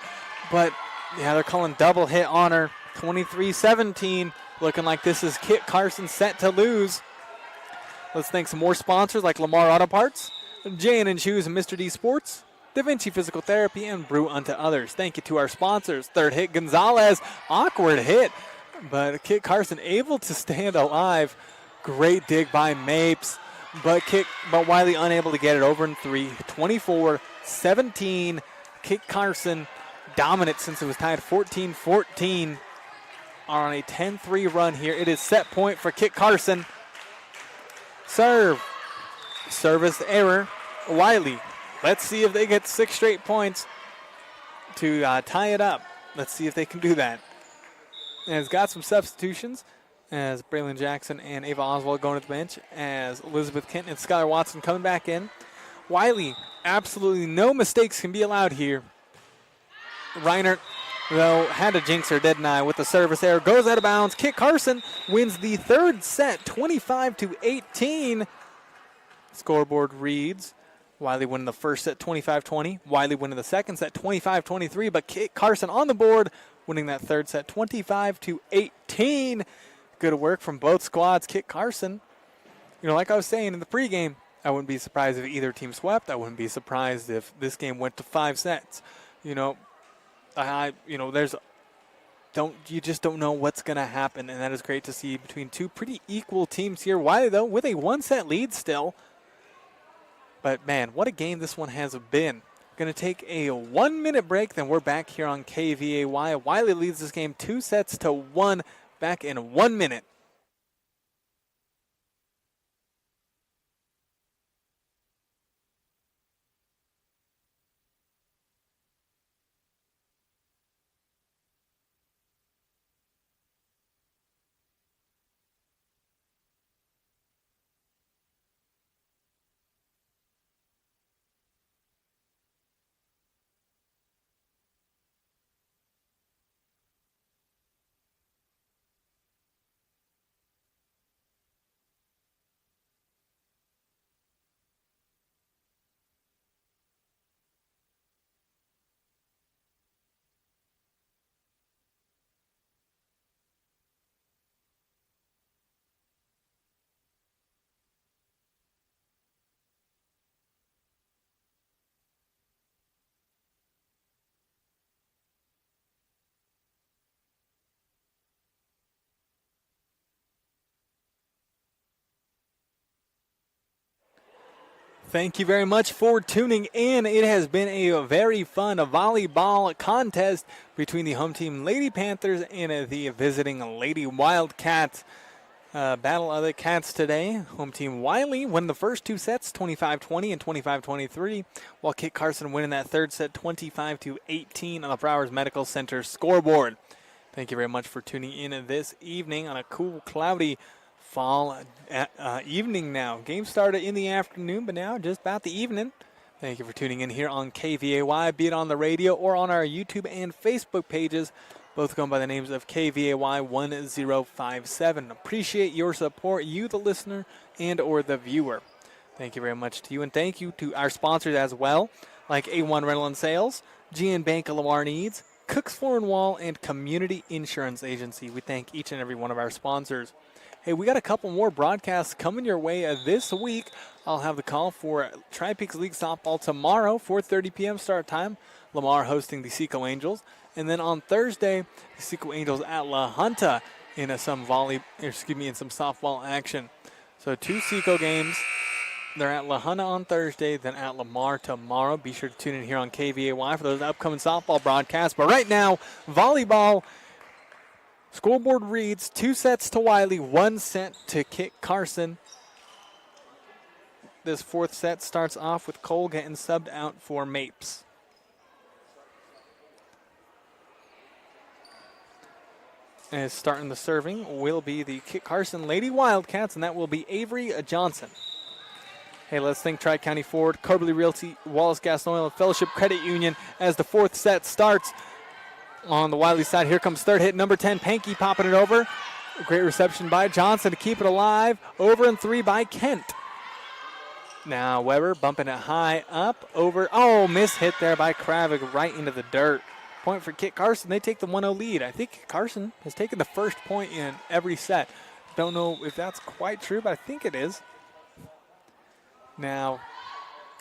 But, they're calling double hit on her. 23-17, looking like this is Kit Carson set to lose. Let's thank some more sponsors like Lamar Auto Parts, J&N Shoes and Mr. D Sports, Da Vinci Physical Therapy, and Brew Unto Others. Thank you to our sponsors. Third hit, Gonzalez. Awkward hit, but Kit Carson able to stand alive. Great dig by Mapes, but Wiley unable to get it over in three. 24-17. Kit Carson dominant since it was tied 14-14 on a 10-3 run here. It is set point for Kit Carson. Serve. Service error. Wiley. Let's see if they get 6 straight points to tie it up. Let's see if they can do that. And it's got some substitutions as Braylon Jackson and Ava Oswald going to the bench, as Elizabeth Kent and Skylar Watson coming back in. Wiley, absolutely no mistakes can be allowed here. Reinert, though, had to jinx her, didn't I, with the service error. Goes out of bounds. Kit Carson wins the third set, 25-18. Scoreboard reads Wiley winning the first set, 25-20. Wiley winning the second set, 25-23. But Kit Carson on the board, winning that third set, 25-18. Good work from both squads. Kit Carson, like I was saying in the pregame, I wouldn't be surprised if either team swept. I wouldn't be surprised if this game went to 5 sets. You just don't know what's going to happen, and that is great to see between two pretty equal teams here. Wiley, though, with a 1-set lead still. But, man, what a game this one has been. Going to take a 1-minute break, then we're back here on KVAY. Wiley leads this game 2-1, back in 1 minute. Thank you very much for tuning in. It has been a very fun volleyball contest between the home team Lady Panthers and the visiting Lady Wildcats. Battle of the Cats today. Home team Wiley won the first two sets, 25-20 and 25-23, while Kit Carson winning that third set, 25-18 on the Browers Medical Center scoreboard. Thank you very much for tuning in this evening on a cool, cloudy fall evening now. Game started in the afternoon, but now just about the evening. Thank you for tuning in here on KVAY, be it on the radio or on our YouTube and Facebook pages, both going by the names of KVAY 1057. Appreciate your support, you the listener and or the viewer. Thank you very much to you, and thank you to our sponsors as well, like A1 Rental and Sales, GN Bank of Lamar Needs, Cooks Floor and Wall, and Community Insurance Agency. We thank each and every one of our sponsors. Hey, we got a couple more broadcasts coming your way this week. I'll have the call for Tri-Peaks League softball tomorrow, 4:30 p.m. start time. Lamar hosting the Seco Angels. And then on Thursday, the Seco Angels at La Junta in some softball action. So two Seco games. They're at La Junta on Thursday, then at Lamar tomorrow. Be sure to tune in here on KVAY for those upcoming softball broadcasts. But right now, volleyball. Scoreboard reads 2 sets to Wiley, 1 set to Kit Carson. This fourth set starts off with Cole getting subbed out for Mapes. And starting the serving will be the Kit Carson Lady Wildcats, and that will be Avery Johnson. Hey, let's thank Tri-County Ford, Coberly Realty, Wallace Gas and Oil, and Fellowship Credit Union as the fourth set starts. On the Wiley side, here comes third hit, number 10, Pankey popping it over. A great reception by Johnson to keep it alive. Over and 3 by Kent. Now Weber bumping it high up, over. Oh, miss hit there by Kravik right into the dirt. Point for Kit Carson. They take the 1-0 lead. I think Kit Carson has taken the first point in every set. Don't know if that's quite true, but I think it is. Now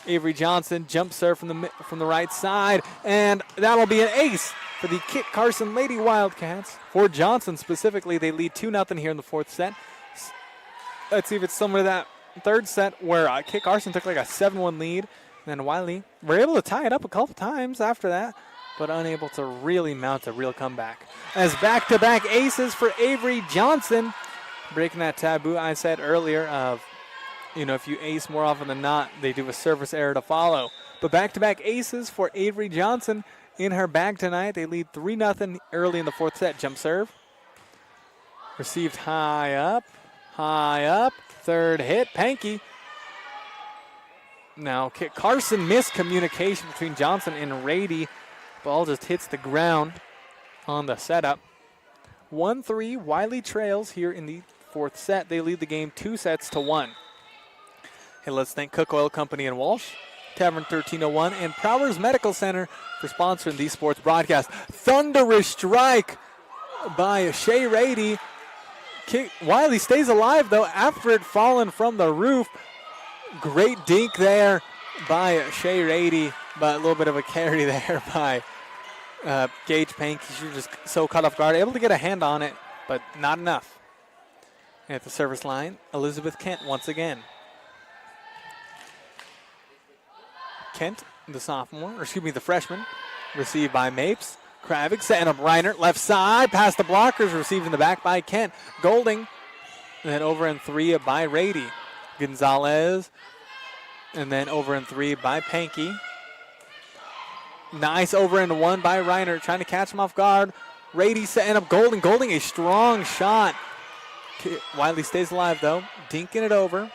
Avery Johnson jump serve from the right side, and that'll be an ace for the Kit Carson Lady Wildcats. For Johnson specifically, they lead 2-0 here in the fourth set. Let's see if it's similar to that third set where Kit Carson took like a 7-1 lead. And then Wiley were able to tie it up a couple times after that, but unable to really mount a real comeback. As back-to-back aces for Avery Johnson, breaking that taboo I said earlier of, if you ace more often than not, they do a service error to follow. But back-to-back aces for Avery Johnson in her bag tonight. They lead 3-0 early in the fourth set. Jump serve. Received high up. Third hit, Pankey. Now Kit Carson missed communication between Johnson and Rady. Ball just hits the ground on the setup. 1-3, Wiley trails here in the fourth set. They lead the game 2-1. Hey, let's thank Cook Oil Company in Walsh, Tavern 1301, and Prowers Medical Center for sponsoring these sports broadcasts. Thunderous strike by Shea Rady. Wiley stays alive, though, after it fallen from the roof. Great dink there by Shea Rady, but a little bit of a carry there by Gage Pankey. She was just so caught off guard, able to get a hand on it, but not enough. And at the service line, Elizabeth Kent once again. Kent, the freshman, received by Mapes. Kravik setting up Reinert, left side, past the blockers, received in the back by Kent. Golding, and then over and 3 by Rady. Gonzalez, and then over and 3 by Pankey. Nice over and 1 by Reinert, trying to catch him off guard. Rady setting up Golding. Golding, a strong shot. Wiley stays alive, though. Dinking it over.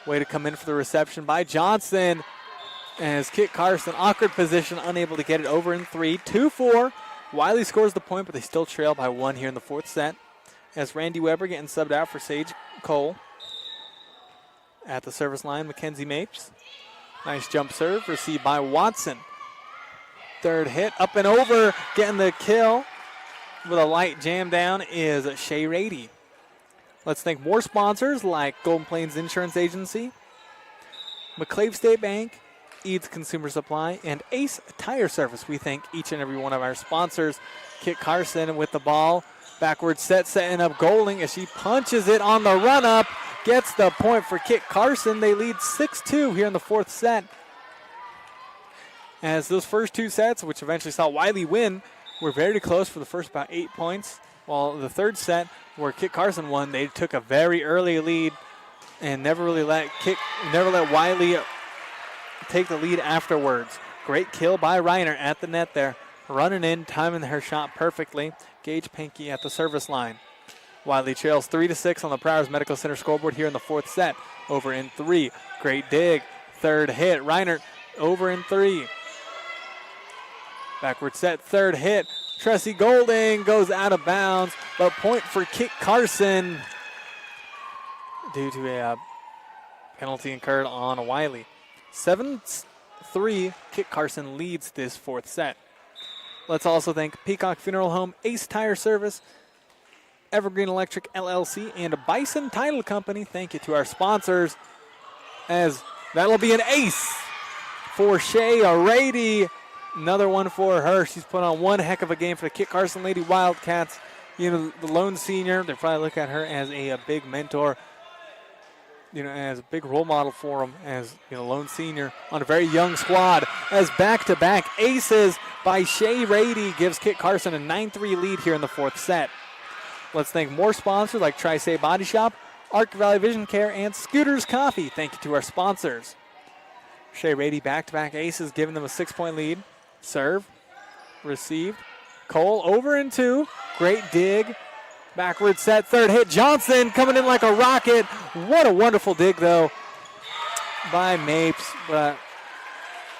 Way to come in for the reception by Johnson. As Kit Carson, awkward position, unable to get it over in 3. 2-4. Wiley scores the point, but they still trail by 1 here in the fourth set. As Randy Weber getting subbed out for Sage Cole. At the service line, Mackenzie Mapes. Nice jump serve, received by Watson. Third hit, up and over, getting the kill with a light jam down is Shea Rady. Let's thank more sponsors like Golden Plains Insurance Agency, McClave State Bank, Eads Consumer Supply, and Ace Tire Service. We thank each and every one of our sponsors. Kit Carson with the ball. Backward set, setting up Golding as she punches it on the run-up. gets the point for Kit Carson. They lead 6-2 here in the fourth set. As those first two sets, which eventually saw Wiley win, were very close for the first about 8 points. While the third set, where Kit Carson won, they took a very early lead and never let Wiley take the lead afterwards. Great kill by Reiner at the net there. Running in, timing her shot perfectly. Gage Pinky at the service line. Wiley trails 3-6 on the Prowers Medical Center scoreboard here in the fourth set. Over in 3. Great dig. Third hit. Reiner over in 3. Backward set. Third hit. Tressie Golding goes out of bounds. But point for Kit Carson due to a penalty incurred on Wiley. 7-3. Kit Carson leads this fourth set. Let's also thank Peacock Funeral Home, Ace Tire Service, Evergreen Electric LLC, and Bison Title Company. Thank you to our sponsors, as that'll be an ace for Shea Rady. Another one for her. She's put on one heck of a game for the Kit Carson Lady Wildcats. You know, the lone senior, they probably look at her as a big mentor, you know, as a big role model for them, as, you know, lone senior on a very young squad. As back-to-back aces by Shea Rady gives Kit Carson a 9-3 lead here in the fourth set. Let's thank more sponsors like Tri-State Body Shop, Arc Valley Vision Care, and Scooters Coffee. Thank you to our sponsors. Shea Rady back-to-back aces, giving them a 6-point lead. Serve, received. Cole over in 2. Great dig. Backward set, third hit. Johnson coming in like a rocket. What a wonderful dig, though, by Mapes. But,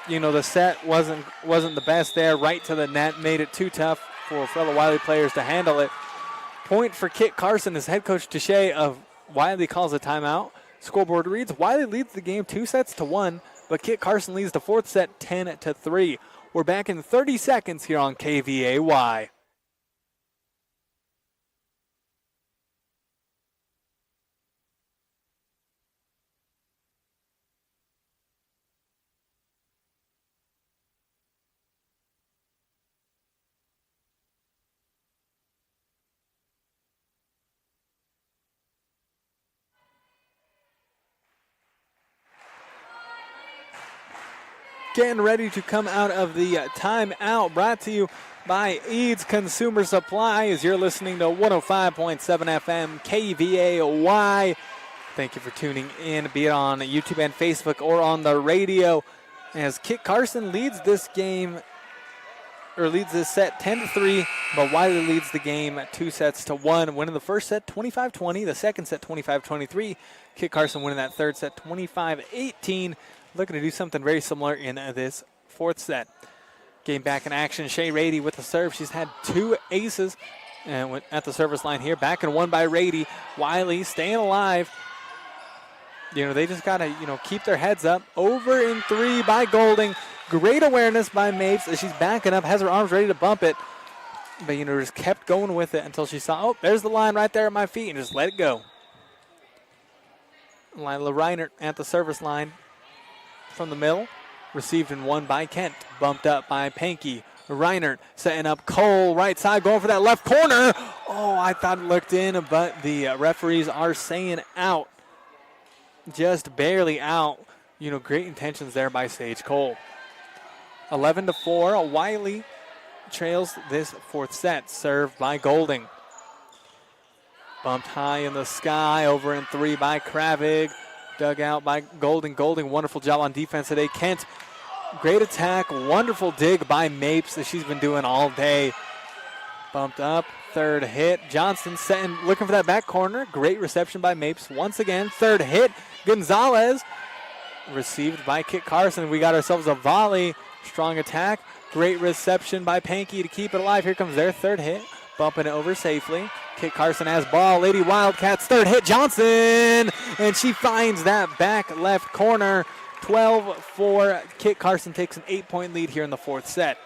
you know, the set wasn't the best there. Right to the net, made it too tough for fellow Wiley players to handle it. Point for Kit Carson as head coach Deshay of Wiley calls a timeout. Scoreboard reads, Wiley leads the game 2-1, but Kit Carson leads the fourth set 10-3. We're back in 30 seconds here on KVAY. Getting ready to come out of the timeout, brought to you by Eads Consumer Supply, as you're listening to 105.7 FM KVAY. Thank you for tuning in, be it on YouTube and Facebook or on the radio, as Kit Carson leads this game, or leads this set 10-3, but Wiley leads the game 2-1, winning the first set 25-20, the second set 25-23. Kit Carson winning that third set 25-18. Looking to do something very similar in this fourth set. Game back in action. Shea Rady with the serve. She's had 2 aces and went at the service line here. Back and 1 by Rady. Wiley staying alive. You know, they just got to, you know, keep their heads up. Over in 3 by Golding. Great awareness by Mapes as she's backing up, has her arms ready to bump it. But, you know, just kept going with it until she saw, oh, there's the line right there at my feet, and just let it go. Lila Reiner at the service line. From the middle, received and won by Kent. Bumped up by Panky. Reiner setting up Cole, right side, going for that left corner. Oh, I thought it looked in, but the referees are saying out. Just barely out. You know, great intentions there by Sage Cole. 11-4, Wiley trails this fourth set. Served by Golding. Bumped high in the sky, over in 3 by Kravig. Dug out by Golding. Golding, wonderful job on defense today. Kent, great attack. Wonderful dig by Mapes that she's been doing all day. Bumped up. Third hit. Johnson setting, looking for that back corner. Great reception by Mapes. Once again, third hit. Gonzalez. Received by Kit Carson. We got ourselves a volley. Strong attack. Great reception by Panky to keep it alive. Here comes their third hit. Bumping it over safely. Kit Carson has ball. Lady Wildcats, third hit. Johnson! And she finds that back left corner. 12-4. Kit Carson takes an 8-point lead here in the fourth set.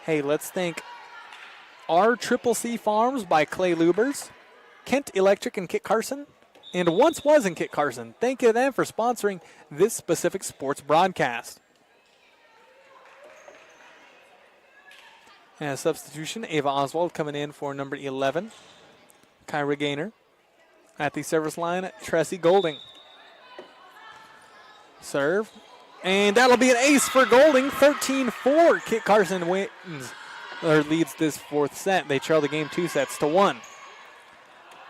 Hey, let's thank RCCC Farms by Clay Lubers, Kent Electric and Kit Carson, and Once Was in Kit Carson. Thank you to them for sponsoring this specific sports broadcast. And a substitution, Ava Oswald coming in for number 11, Kyra Gaynor. At the service line, Tressie Golding. Serve. And that'll be an ace for Golding. 13-4. Kit Carson wins or leads this fourth set. They trail the game 2-1.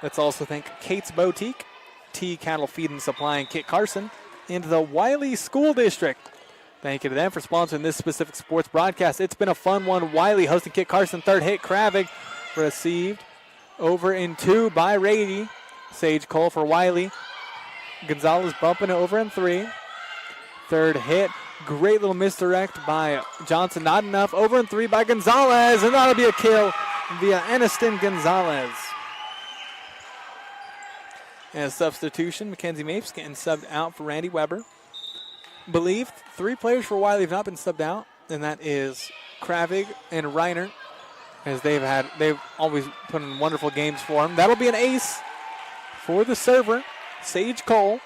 Let's also thank Kate's Boutique, T Cattle Feed and Supply, and Kit Carson, and the Wiley School District. Thank you to them for sponsoring this specific sports broadcast. It's been a fun one. Wiley hosting Kit Carson. Third hit, Kravig received over in 2 by Rady. Sage Cole for Wiley. Gonzalez bumping it over in 3. Third hit. Great little misdirect by Johnson. Not enough. Over in 3 by Gonzalez. And that'll be a kill via Aniston Gonzalez. And a substitution. Mackenzie Mapes getting subbed out for Randy Weber. Believe 3 players for Wiley have not been subbed out. And that is Kravig and Reiner. As they've always put in wonderful games for him. That'll be an ace for the server, Sage Cole.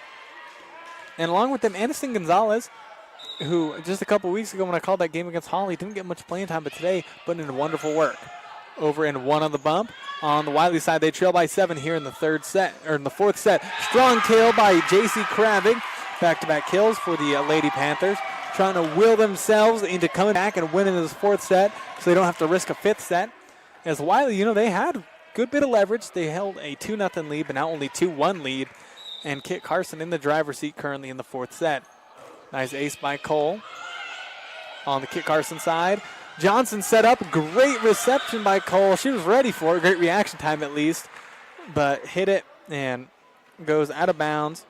And along with them, Aniston Gonzalez, who just a couple weeks ago when I called that game against Holly, didn't get much playing time, but today putting in wonderful work. Over in 1 on the bump. On the Wiley side, they trail by 7 here in the fourth set. Strong kill by J.C. Kravig. Back-to-back kills for the Lady Panthers. Trying to will themselves into coming back and winning this fourth set so they don't have to risk a fifth set. As Wiley, they had a good bit of leverage. They held a 2-0 lead, but now only 2-1 lead. And Kit Carson in the driver's seat currently in the fourth set. Nice ace by Cole. On the Kit Carson side. Johnson set up. Great reception by Cole. She was ready for it. Great reaction time at least. But hit it and goes out of bounds.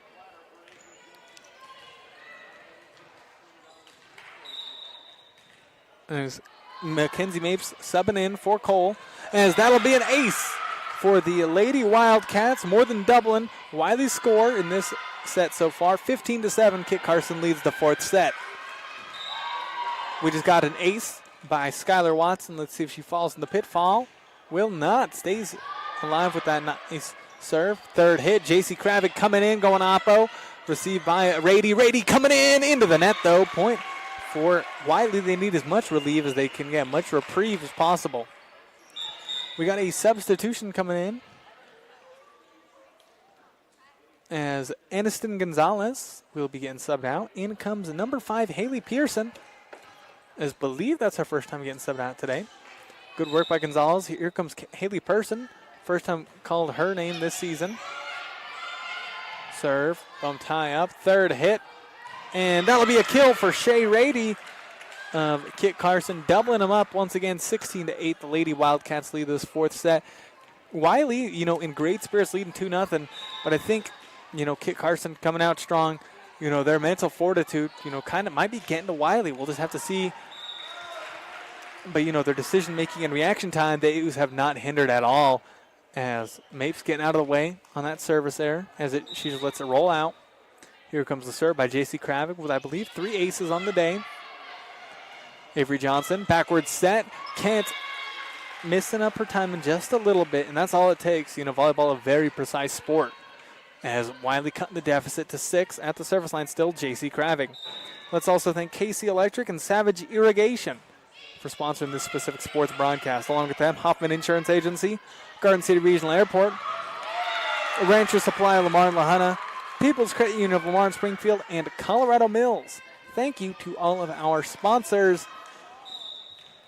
There's Mackenzie Mapes subbing in for Cole. As that'll be an ace for the Lady Wildcats. More than doubling Wiley's score in this set so far. 15-7. Kit Carson leads the fourth set. We just got an ace by Skylar Watson. Let's see if she falls in the pitfall. Will not. Stays alive with that nice serve. Third hit. J.C. Kravik coming in, going oppo. Received by Rady. Rady coming in into the net, though. Point for Wiley. They need as much relief as they can get, much reprieve as possible. We got a substitution coming in as Aniston Gonzalez will be getting subbed out. In comes number 5, Haley Pearson. As believe that's her first time getting subbed out today. Good work by Gonzalez. Here comes Haley Pearson. First time called her name this season. Serve, bumped high up. Third hit. And that'll be a kill for Shea Rady of Kit Carson, doubling them up once again, 16-8. The Lady Wildcats lead this fourth set. Wiley, in great spirits, leading 2-0. But I think, Kit Carson coming out strong. Their mental fortitude, kind of might be getting to Wiley. We'll just have to see. But, their decision-making and reaction time, they have not hindered at all. As Mapes getting out of the way on that service there, she just lets it roll out. Here comes the serve by J.C. Kravik with, I believe, 3 aces on the day. Avery Johnson, backwards set. Kent missing up her timing just a little bit, and that's all it takes. Volleyball, a very precise sport. As Wiley cutting the deficit to 6 at the service line, still J.C. Kravik. Let's also thank Casey Electric and Savage Irrigation for sponsoring this specific sports broadcast. Along with them, Hoffman Insurance Agency, Garden City Regional Airport, Rancher Supply of Lamar and Lahana, People's Credit Union of Lamar and Springfield, and Colorado Mills. Thank you to all of our sponsors.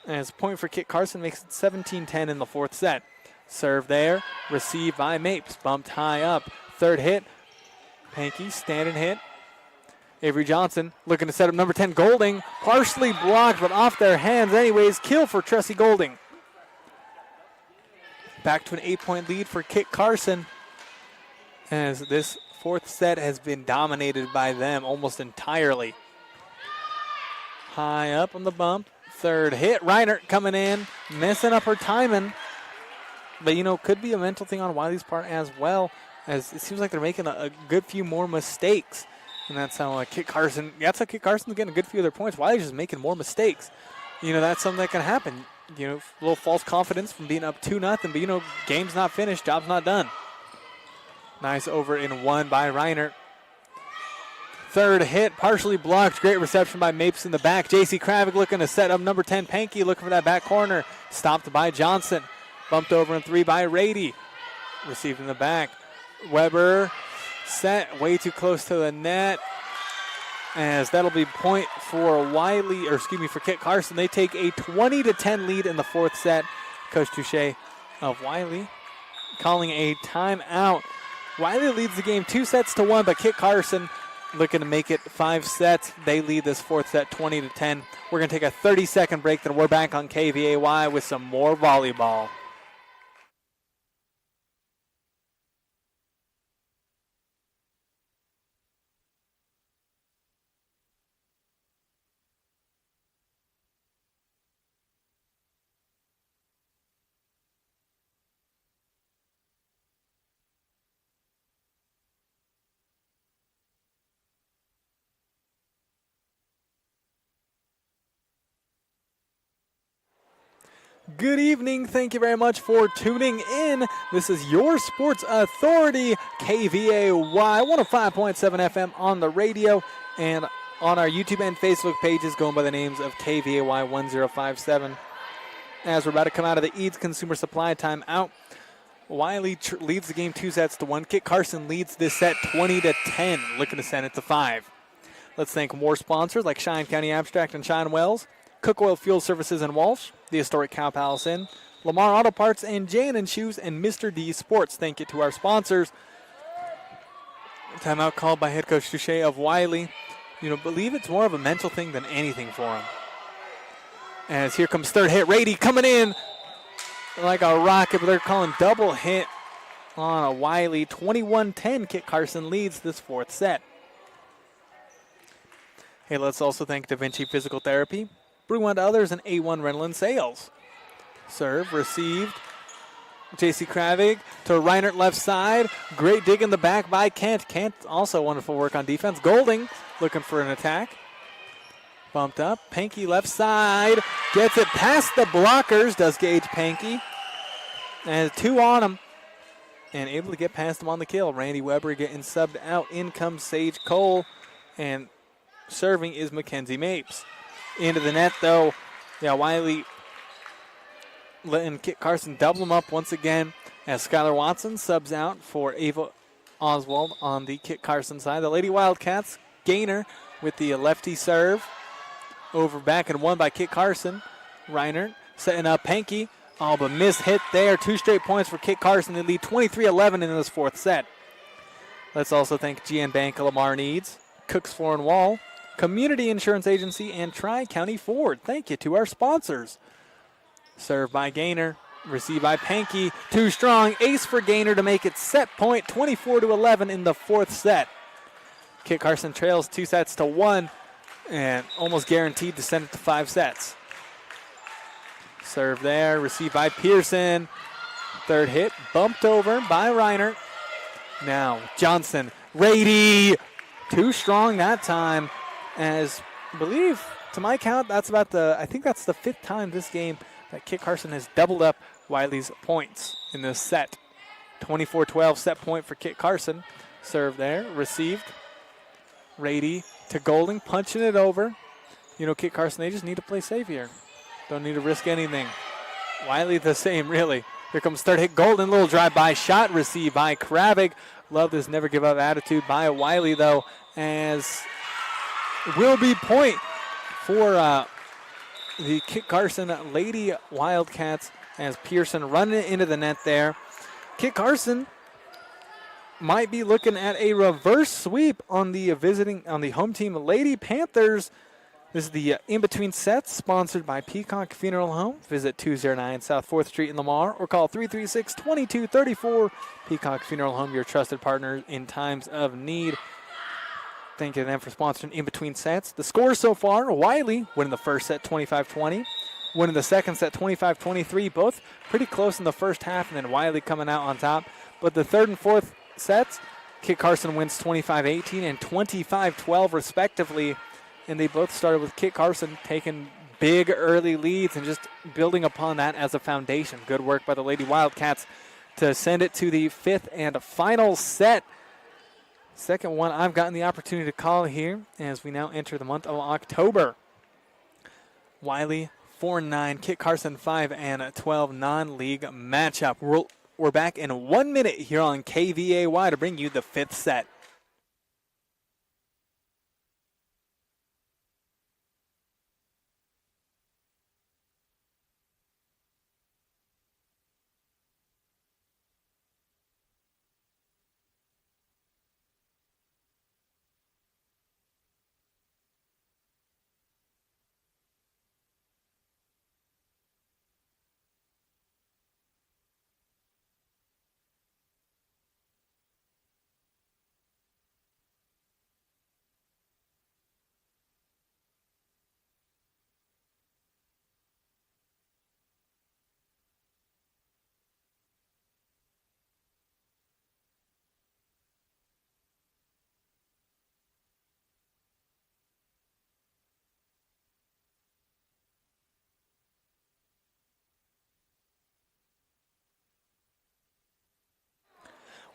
As point for Kit Carson makes it 17-10 in the fourth set. Serve there, received by Mapes, bumped high up. Third hit, Pankey, standing hit. Avery Johnson looking to set up number 10, Golding. Partially blocked, but off their hands anyways. Kill for Tressie Golding. Back to an 8-point lead for Kit Carson, as this fourth set has been dominated by them almost entirely. High up on the bump. Third hit. Reiner coming in, messing up her timing. But, could be a mental thing on Wiley's part as well, as it seems like they're making a good few more mistakes. And that's how Kit Carson's getting a good few of their points. Wiley's just making more mistakes. That's something that can happen. A little false confidence from being up 2-0, but, game's not finished, job's not done. Nice over in 1 by Reiner. Third hit, partially blocked. Great reception by Mapes in the back. J.C. Kravik looking to set up number 10, Pankey, looking for that back corner. Stopped by Johnson. Bumped over in 3 by Rady. Received in the back. Weber set way too close to the net, as that'll be point for for Kit Carson. They take a 20-10 lead in the fourth set. Coach Touche of Wiley calling a timeout. Wiley leads the game 2-1, but Kit Carson looking to make it 5 sets. They lead this fourth set 20-10. We're going to take a 30-second break, then we're back on KVAY with some more volleyball. Good evening. Thank you very much for tuning in. This is your Sports Authority, KVAY 105.7 FM on the radio and on our YouTube and Facebook pages going by the names of KVAY 1057. As we're about to come out of the Eads Consumer Supply timeout, Wiley leads the game 2-1. Kit Carson leads this set 20-10, looking to send it to 5. Let's thank more sponsors like Cheyenne County Abstract and Shine Wells, Cook Oil Fuel Services in Walsh, the Historic Cow Palace Inn, Lamar Auto Parts, and J&N Shoes, and Mr. D Sports. Thank you to our sponsors. Timeout called by head coach Touche of Wiley. Believe it's more of a mental thing than anything for him. As here comes third hit. Rady coming in like a rocket, but they're calling double hit on a Wiley. 21-10, Kit Carson leads this fourth set. Hey, let's also thank Da Vinci Physical Therapy, Brew One to Others, and A1 Rental and Sales. Serve received. J.C. Kravig to Reinert left side. Great dig in the back by Kent. Kent also wonderful work on defense. Golding looking for an attack. Bumped up. Pankey left side. Gets it past the blockers. Does Gage Pankey. And 2 on him. And able to get past him on the kill. Randy Weber getting subbed out. In comes Sage Cole. And serving is Mackenzie Mapes. Into the net, though. Wiley letting Kit Carson double him up once again as Skylar Watson subs out for Ava Oswald on the Kit Carson side. The Lady Wildcats, Gainer with the lefty serve. Over back and won by Kit Carson. Reiner setting up Pankey. Oh, but missed hit there. 2 straight points for Kit Carson. They lead 23-11 in this fourth set. Let's also thank GN Bank Lamar Needs, Cooks Floor and Wall, Community Insurance Agency, and Tri-County Ford. Thank you to our sponsors. Served by Gainer, received by Pankey. Too strong, ace for Gainer to make it set point, 24-11 in the fourth set. Kit Carson trails 2-1 and almost guaranteed to send it to 5 sets. Serve there, received by Pearson. Third hit, bumped over by Reiner. Now Johnson, Rady, too strong that time. As I believe, to my count, I think that's the 5th time this game that Kit Carson has doubled up Wiley's points in this set. 24-12 set point for Kit Carson. Serve there, received. Rady to Golding, punching it over. Kit Carson, they just need to play safe here. Don't need to risk anything. Wiley the same, really. Here comes third hit. Golden, little drive-by shot received by Kravig. Love this never-give-up attitude by Wiley, though, as will be point for the Kit Carson Lady Wildcats as Pearson running into the net there. Kit Carson might be looking at a reverse sweep on the home team Lady Panthers. This is the in-between sets sponsored by Peacock Funeral Home. Visit 209 South 4th Street in Lamar or call 336-2234. Peacock Funeral Home, your trusted partner in times of need. Thank you to them for sponsoring in-between sets. The scores so far, Wiley winning the first set 25-20. Winning the second set 25-23. Both pretty close in the first half, and then Wiley coming out on top. But the third and fourth sets, Kit Carson wins 25-18 and 25-12 respectively. And they both started with Kit Carson taking big early leads and just building upon that as a foundation. Good work by the Lady Wildcats to send it to the 5th and final set. Second one I've gotten the opportunity to call here as we now enter the month of October. Wiley 4-9, Kit Carson 5-12 non-league matchup. We're back in 1 minute here on KVAY to bring you the fifth set.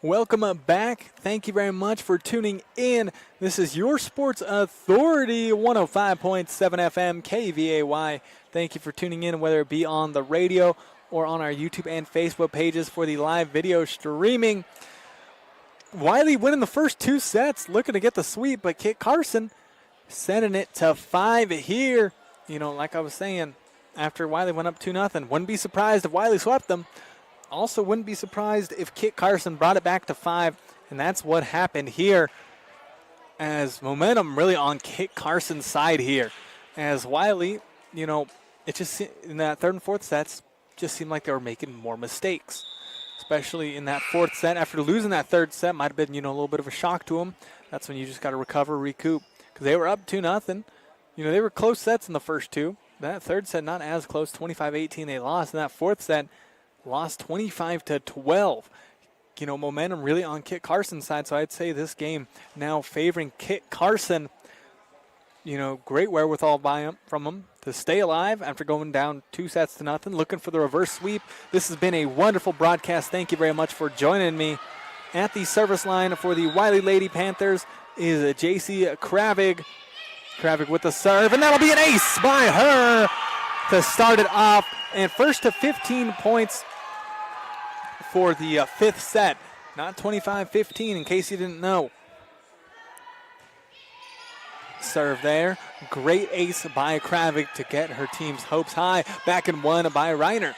Welcome back. Thank you very much for tuning in. This is your Sports Authority, 105.7 FM, KVAY. Thank you for tuning in, whether it be on the radio or on our YouTube and Facebook pages for the live video streaming. Wiley winning the first two sets, looking to get the sweep, but Kit Carson sending it to 5 here. You know, like I was saying, after Wiley went up 2-0, wouldn't be surprised if Wiley swept them. Also wouldn't be surprised if Kit Carson brought it back to 5, and that's what happened here, as momentum really on Kit Carson's side here. As Wiley, you know, it just in that third and fourth sets just seemed like they were making more mistakes, especially in that fourth set. After losing that third set, might have been, you know, a little bit of a shock to them. That's when you just got to recover, recoup, because they were up 2-0. You know, they were close sets in the first two. That third set not as close, 25-18 they lost. In that fourth set, lost 25-12. You know, momentum really on Kit Carson's side, so I'd say this game now favoring Kit Carson. You know, great wherewithal from him to stay alive after going down 2-0, looking for the reverse sweep. This has been a wonderful broadcast. Thank you very much for joining me. At the service line for the Wiley Lady Panthers is J.C. Kravig. Kravig with the serve, and that'll be an ace by her to start it off. And first to 15 points for the fifth set, not 25-15 in case you didn't know. Serve there. Great ace by Kravik to get her team's hopes high. Back and one by Reiner.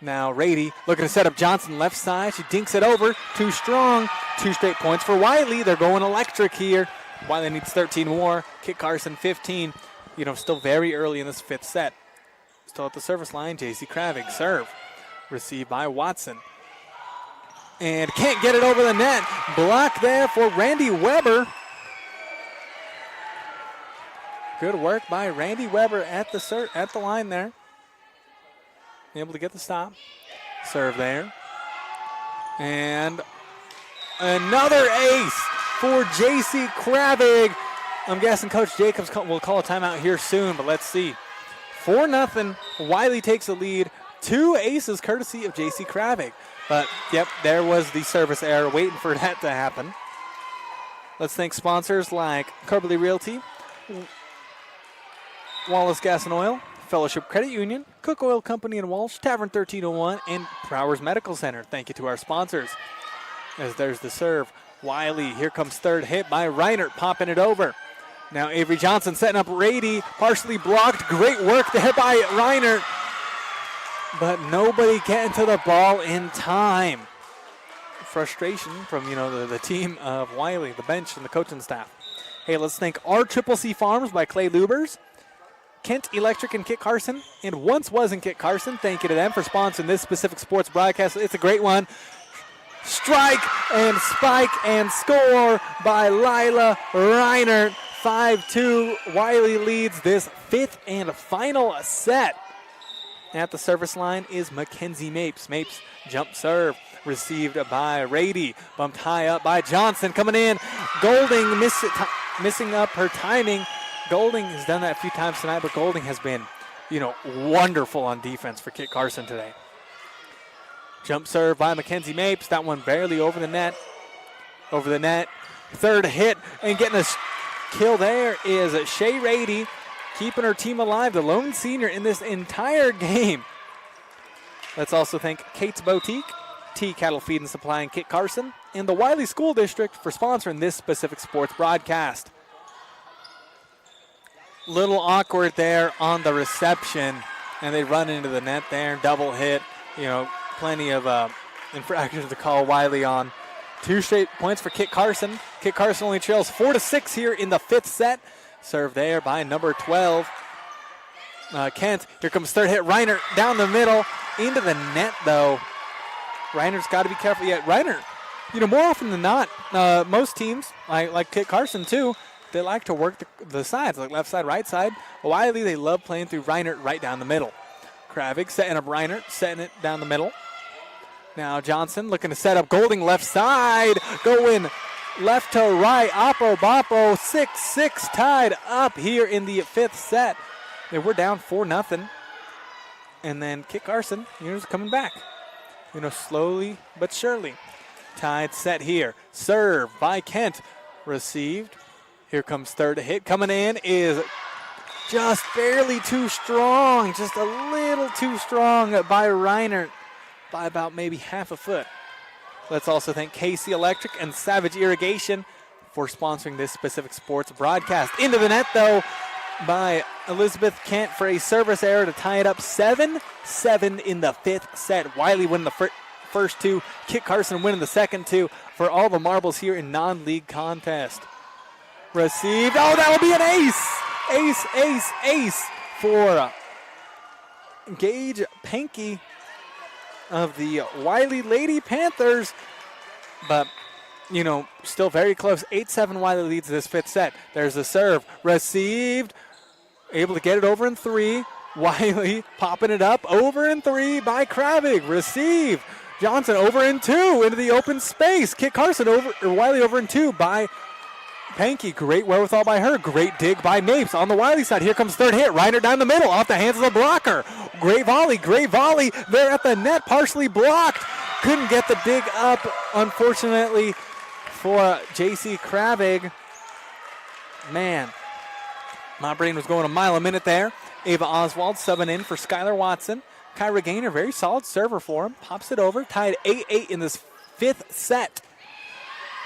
Now Rady looking to set up Johnson left side. She dinks it over. Too strong. 2 straight points for Wiley. They're going electric here. Wiley needs 13 more. Kit Carson 15. You know, still very early in this fifth set. Still at the service line. J.C. Kravik serve. Received by Watson. And can't get it over the net. Block there for Randy Weber. Good work by Randy Weber at the line there. Able to get the stop. Serve there. And another ace for J.C. Kravig. I'm guessing Coach Jacobs will call a timeout here soon, but let's see. 4-0. Wiley takes the lead. 2 aces courtesy of J.C. Kravig. But, yep, there was the service error waiting for that to happen. Let's thank sponsors like Carberly Realty, Wallace Gas and Oil, Fellowship Credit Union, Cook Oil Company in Walsh, Tavern 1301, and Prowers Medical Center. Thank you to our sponsors. As there's the serve. Wiley, here comes third hit by Reinert, popping it over. Now Avery Johnson setting up Rady, partially blocked. Great work there by Reinert. But nobody getting to the ball in time. Frustration from, you know, the team of Wiley, the bench, and the coaching staff. Hey, let's thank RCCC Farms by Clay Lubers, Kent Electric and Kit Carson, and Once Was in Kit Carson. Thank you to them for sponsoring this specific sports broadcast. It's a great one. Strike and spike and score by Lila Reinert. 5-2. Wiley leads this fifth and final set. At the service line is Mackenzie Mapes. Mapes jump serve received by Rady. Bumped high up by Johnson coming in. Golding missing up her timing. Golding has done that a few times tonight, but Golding has been, you know, wonderful on defense for Kit Carson today. Jump serve by Mackenzie Mapes. That one barely over the net. Over the net. Third hit and getting a kill there is Shea Rady, keeping her team alive, the lone senior in this entire game. Let's also thank Kate's Boutique, T Cattle Feed and Supply in Kit Carson, and the Wiley School District for sponsoring this specific sports broadcast. Little awkward there on the reception, and they run into the net there, double hit. Plenty of infractions to call Wiley on. 2 straight points for Kit Carson. Kit Carson only trails 4-6 here in the 5th set. Served there by number 12, Kent. Here comes third hit. Reiner down the middle, into the net though. Reiner's got to be careful. Yeah, Reiner, more often than not, most teams, like Kit Carson too, they like to work the sides, like left side, right side. Wiley, they love playing through Reiner right down the middle. Kravig setting up Reiner, setting it down the middle. Now Johnson looking to set up Golding left side, going left to right, Oppo Boppo, 6-6 tied up here in the 5th set. We're down 4-0. And then Kit Carson, is coming back. Slowly but surely. Tied set here. Serve by Kent. Received. Here comes third hit. Coming in is just barely too strong. Just a little too strong by Reiner by about maybe half a foot. Let's also thank KC Electric and Savage Irrigation for sponsoring this specific sports broadcast. Into the net, though, by Elizabeth Kent for a service error to tie it up 7-7 in the 5th set. Wiley winning the first 2. Kit Carson winning the second 2 for all the marbles here in non-league contest. Received. Oh, that will be an ace. Ace for Gage Pankey of the Wiley Lady Panthers. But, still very close. 8-7 Wiley leads this 5th set. There's the serve. Received. Able to get it over in 3. Wiley popping it up. Over in 3 by Kravig. Received. Johnson over in 2 into the open space. Kit Carson Wiley over in 2 by Pankey. Great wherewithal by her. Great dig by Mapes on the Wiley side. Here comes third hit. Reiner down the middle off the hands of the blocker. Great volley. There at the net. Partially blocked. Couldn't get the dig up, unfortunately, for J.C. Kravig. Man, my brain was going a mile a minute there. Ava Oswald subbing in for Skylar Watson. Kyra Gaynor, very solid server for him. Pops it over. Tied 8-8 in this 5th set.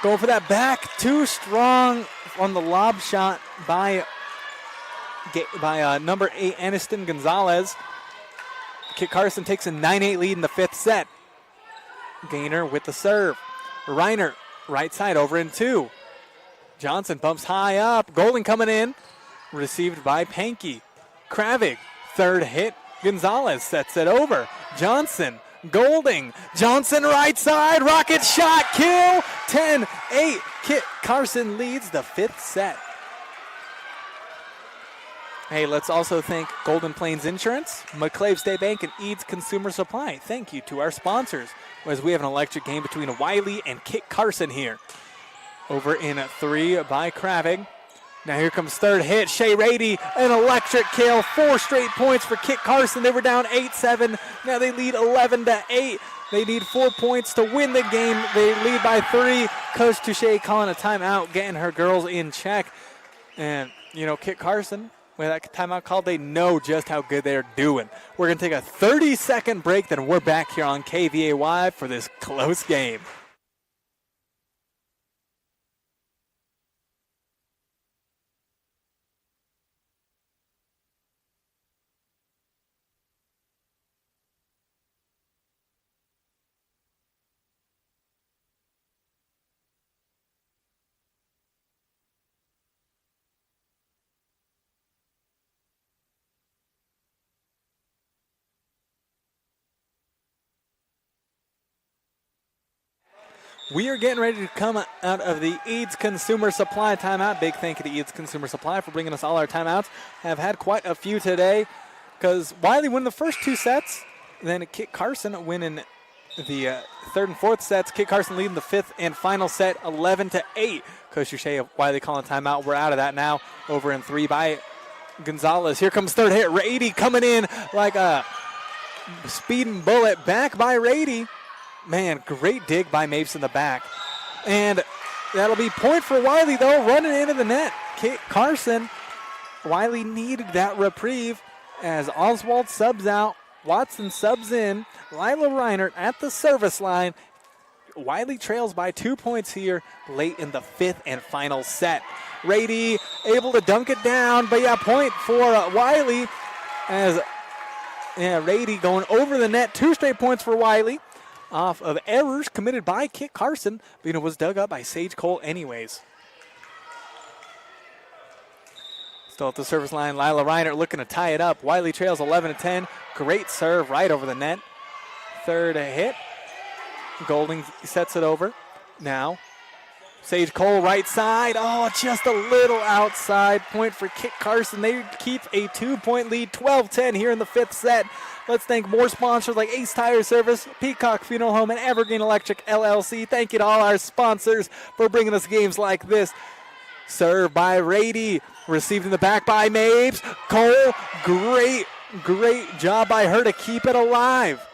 Going for that back. Too strong on the lob shot by number 8, Aniston Gonzalez. Kit Carson takes a 9-8 lead in the 5th set. Gaynor with the serve. Reiner, right side over in 2. Johnson bumps high up. Golding coming in. Received by Pankey. Kravig, third hit. Gonzalez sets it over. Johnson, Golding. Johnson right side. Rocket shot. Kill. 10-8. Kit Carson leads the 5th set. Hey, let's also thank Golden Plains Insurance, McClave State Bank, and Eads Consumer Supply. Thank you to our sponsors, as we have an electric game between Wiley and Kit Carson here. Over in 3 by Kravig. Now here comes third hit. Shea Rady, an electric kill. 4 straight points for Kit Carson. They were down 8-7. Now they lead 11-8. They need 4 points to win the game. They lead by 3. Coach Touche calling a timeout, getting her girls in check. And, Kit Carson, with that timeout call, they know just how good they're doing. We're going to take a 30-second break, then we're back here on KVAY for this close game. We are getting ready to come out of the Eads Consumer Supply timeout. Big thank you to Eads Consumer Supply for bringing us all our timeouts. Have had quite a few today because Wiley won the first 2 sets. Then Kit Carson winning the 3rd and 4th sets. Kit Carson leading the 5th and final set 11-8. Coach Touche of Wiley calling timeout. We're out of that now. Over in 3 by Gonzalez. Here comes third hit. Rady coming in like a speeding bullet. Back by Rady. Man, great dig by Mapes in the back. And that'll be point for Wiley, though, running into the net. Kit Carson, Wiley needed that reprieve as Oswald subs out Watson subs in. Lila Reinert at the service line. Wiley trails by 2 points here late in the fifth and final set. Rady able to dunk it down, but point for Wiley as Rady going over the net. 2 straight points for Wiley off of errors committed by Kit Carson, but was dug up by Sage Cole anyways. Still at the service line, Lila Reinert looking to tie it up. Wiley trails 11-10. Great serve right over the net. Third hit. Golding sets it over. Now, Sage Cole right side. Oh, just a little outside. Point for Kit Carson. They keep a 2-point lead, 12-10 here in the fifth set. Let's thank more sponsors like Ace Tire Service, Peacock Funeral Home, and Evergreen Electric LLC. Thank you to all our sponsors for bringing us games like this. Serve by Rady. Received in the back by Mapes. Cole, great job by her to keep it alive.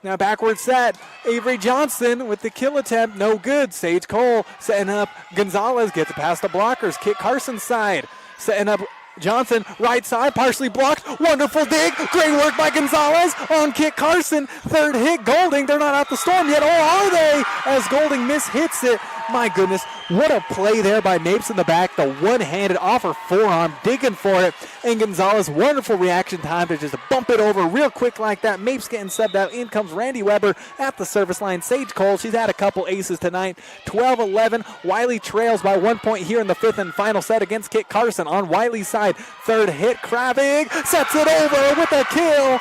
Now backward set. Avery Johnson with the kill attempt. No good. Sage Cole setting up Gonzalez. Gets past the blockers. Kit Carson's side. Setting up Johnson. Right side. Partially blocked. Wonderful dig. Great work by Gonzalez on Kit Carson. Third hit. Golding. They're not out the storm yet. Oh, are they? As Golding mishits it. My goodness. What a play there by Mapes in the back. The one-handed off her forearm. Digging for it. And Gonzalez, wonderful reaction time to just bump it over real quick like that. Mapes getting subbed out. In comes Randy Weber at the service line. Sage Cole, she's had a couple aces tonight. 12-11. Wiley trails by 1 point here in the fifth and final set against Kit Carson on Wiley's side. Third hit. Kravig sets it over with a kill.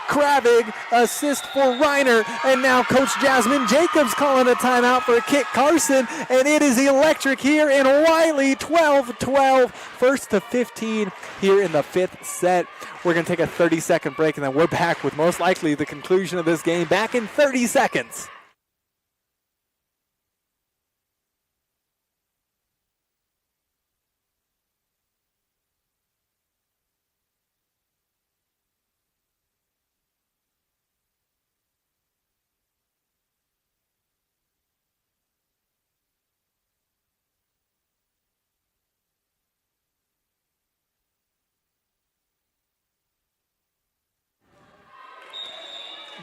Kravig, assist for Reiner, and now Coach Jasmine Jacobs calling a timeout for Kit Carson, and it is electric here in Wiley, 12-12, first to 15 here in the fifth set. We're going to take a 30-second break, and then we're back with most likely the conclusion of this game back in 30 seconds.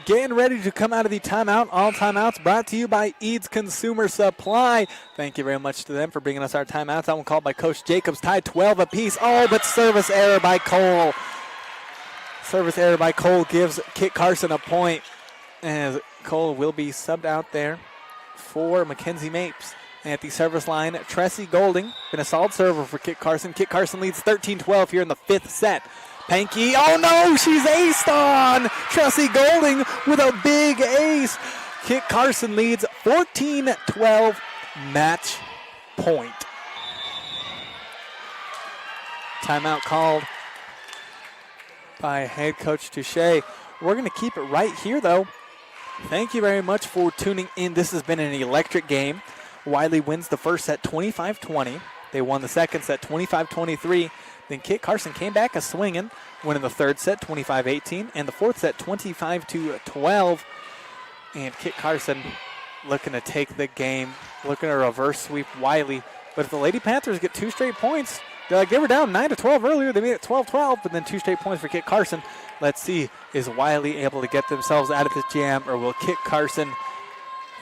Getting ready to come out of the timeout. All timeouts brought to you by Eads Consumer Supply. Thank you very much to them for bringing us our timeouts. That one called by Coach Jacobs, tied 12 apiece. Oh, but service error by Cole. Service error by Cole gives Kit Carson a point. As Cole will be subbed out there for Mackenzie Mapes. And at the service line, Tressie Golding, been a solid server for Kit Carson. Kit Carson leads 13-12 here in the fifth set. Panky, oh no, she's aced on. Tressie Golding with a big ace. Kit Carson leads 14-12, match point. Timeout called by head coach Touche. We're going to keep it right here, though. Thank you very much for tuning in. This has been an electric game. Wiley wins the first set 25-20. They won the second set 25-23. Then Kit Carson came back a swinging, winning the third set 25-18, and the fourth set 25-12. And Kit Carson looking to take the game, looking to reverse sweep Wiley. But if the Lady Panthers get 2 straight points, they were down 9-12 earlier. They made it 12-12, but then 2 straight points for Kit Carson. Let's see, is Wiley able to get themselves out of this jam, or will Kit Carson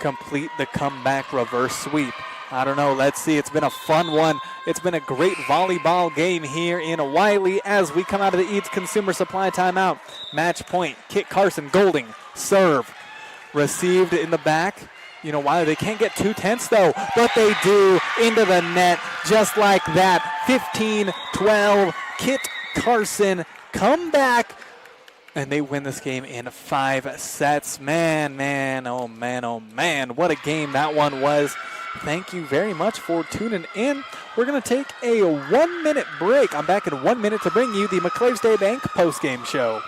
complete the comeback reverse sweep? I don't know. Let's see. It's been a fun one. It's been a great volleyball game here in Wiley as we come out of the Eads Consumer Supply timeout. Match point. Kit Carson, Golding, serve. Received in the back. You know, Wiley, they can't get 2 tenths though, but they do into the net just like that. 15-12. Kit Carson come back, and they win this game in 5 sets. Man, oh man, what a game that one was. Thank you very much for tuning in. We're going to take a 1-minute break. I'm back in 1 minute to bring you the McClave State Bank postgame show.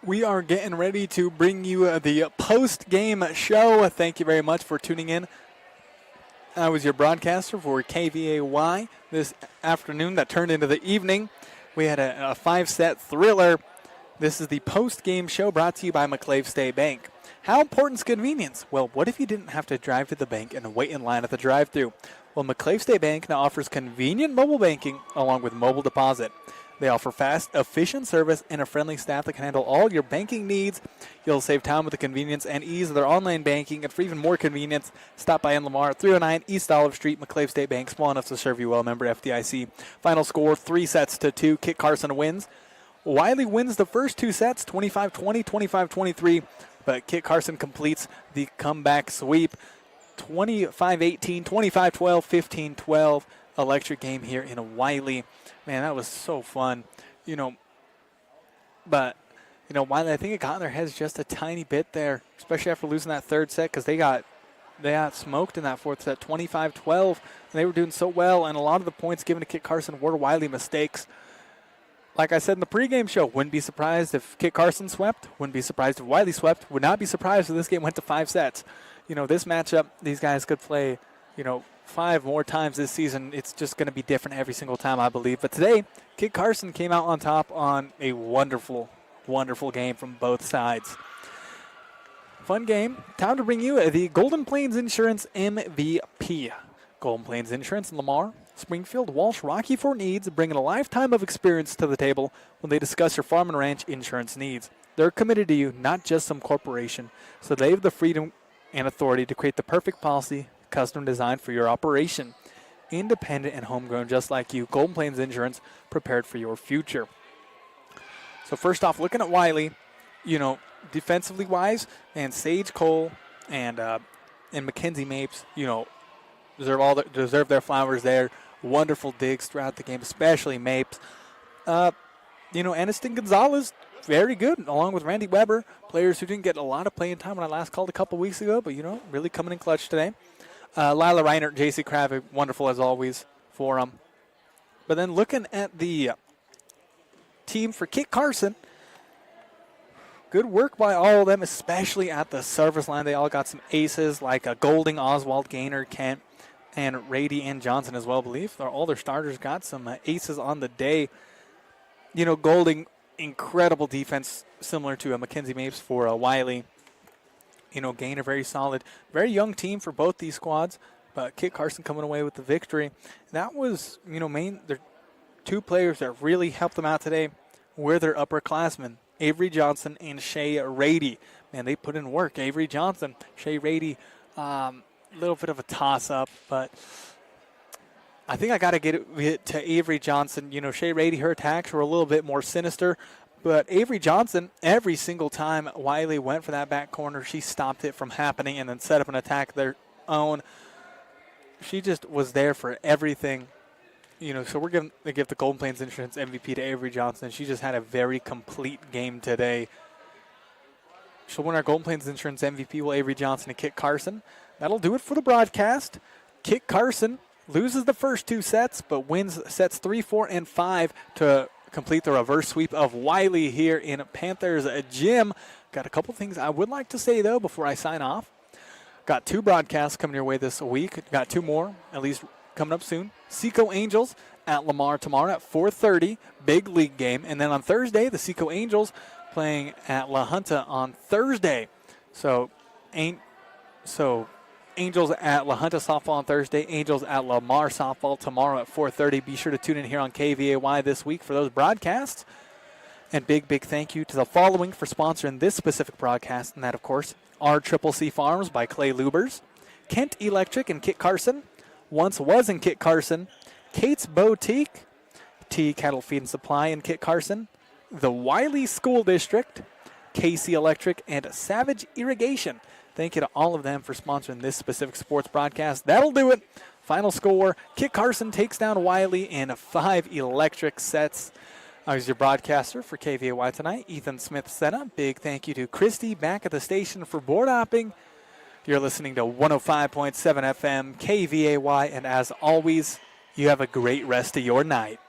We are getting ready to bring you the post-game show. Thank you very much for tuning in. I was your broadcaster for KVAY this afternoon that turned into the evening. We had a 5-set thriller. This is the post-game show brought to you by McClave State Bank. How important is convenience? Well, what if you didn't have to drive to the bank and wait in line at the drive-thru? Well, McClave State Bank now offers convenient mobile banking along with mobile deposit. They offer fast, efficient service and a friendly staff that can handle all your banking needs. You'll save time with the convenience and ease of their online banking. And for even more convenience, stop by in Lamar at 309 East Olive Street. McClave State Bank, small enough to serve you well, member FDIC. Final score, 3-2. Kit Carson wins. Wiley wins the first 2 sets, 25-20, 25-23. But Kit Carson completes the comeback sweep, 25-18, 25-12, 15-12. Electric game here in Wiley. Man, that was so fun, But, Wiley, I think it got in their heads just a tiny bit there, especially after losing that third set because they got smoked in that fourth set, 25-12. And they were doing so well, and a lot of the points given to Kit Carson were Wiley mistakes. Like I said in the pregame show, wouldn't be surprised if Kit Carson swept, wouldn't be surprised if Wiley swept, would not be surprised if this game went to 5 sets. This matchup, these guys could play, 5 more times this season. It's just going to be different every single time, I believe. But today, Kit Carson came out on top on a wonderful, wonderful game from both sides. Fun game. Time to bring you the Golden Plains Insurance MVP. Golden Plains Insurance in Lamar, Springfield, Walsh, Rocky Fort needs, bringing a lifetime of experience to the table when they discuss your farm and ranch insurance needs. They're committed to you, not just some corporation, so they have the freedom and authority to create the perfect policy custom designed for your operation. Independent and homegrown just like you, Golden Plains Insurance, prepared for your future. So first off, looking at Wiley, defensively wise, and Sage Cole and Mackenzie Mapes, deserve their flowers there. Wonderful digs throughout the game, especially Mapes. Aniston Gonzalez, very good, along with Randy Weber, players who didn't get a lot of playing time when I last called a couple weeks ago, but, really coming in clutch today. Lila Reinert, J.C. Kravik, wonderful as always for them. But then looking at the team for Kit Carson, good work by all of them, especially at the service line. They all got some aces like Golding, Oswald, Gaynor, Kent, and Rady and Johnson as well, I believe. All their starters got some aces on the day. Golding, incredible defense, similar to Mackenzie Mapes for Wiley. Gaynor, very solid. Very young team for both these squads, but Kit Carson coming away with the victory. That was, their 2 players that really helped them out today were their upperclassmen, Avery Johnson and Shea Rady. Man, they put in work. Avery Johnson, Shea Rady, a little bit of a toss-up, but I think I got to get it to Avery Johnson. Shea Rady, her attacks were a little bit more sinister. But Avery Johnson, every single time Wiley went for that back corner, she stopped it from happening and then set up an attack of their own. She just was there for everything. So we're going to give the Golden Plains Insurance MVP to Avery Johnson. She just had a very complete game today. She'll win our Golden Plains Insurance MVP will Avery Johnson and Kit Carson. That'll do it for the broadcast. Kit Carson loses the first 2 sets, but wins sets 3, 4, and 5 to complete the reverse sweep of Wiley here in Panthers Gym. Got a couple things I would like to say, though, before I sign off. Got 2 broadcasts coming your way this week. Got 2 more, at least coming up soon. Seco Angels at Lamar tomorrow at 4:30, big league game. And then on Thursday, the Seco Angels playing at La Junta on Thursday. So Angels at La Junta softball on Thursday. Angels at Lamar softball tomorrow at 4:30. Be sure to tune in here on KVAY this week for those broadcasts. And big thank you to the following for sponsoring this specific broadcast. And that, of course, RCCC Farms by Clay Lubers, Kent Electric and Kit Carson, Once Was in Kit Carson, Kate's Boutique, T Cattle Feed and Supply in Kit Carson, the Wiley School District, KC Electric, and Savage Irrigation. Thank you to all of them for sponsoring this specific sports broadcast. That'll do it. Final score, Kit Carson takes down Wiley in 5 electric sets. I was your broadcaster for KVAY tonight, Ethan Smith-Sena. Big thank you to Christy back at the station for board hopping. You're listening to 105.7 FM, KVAY, and as always, you have a great rest of your night.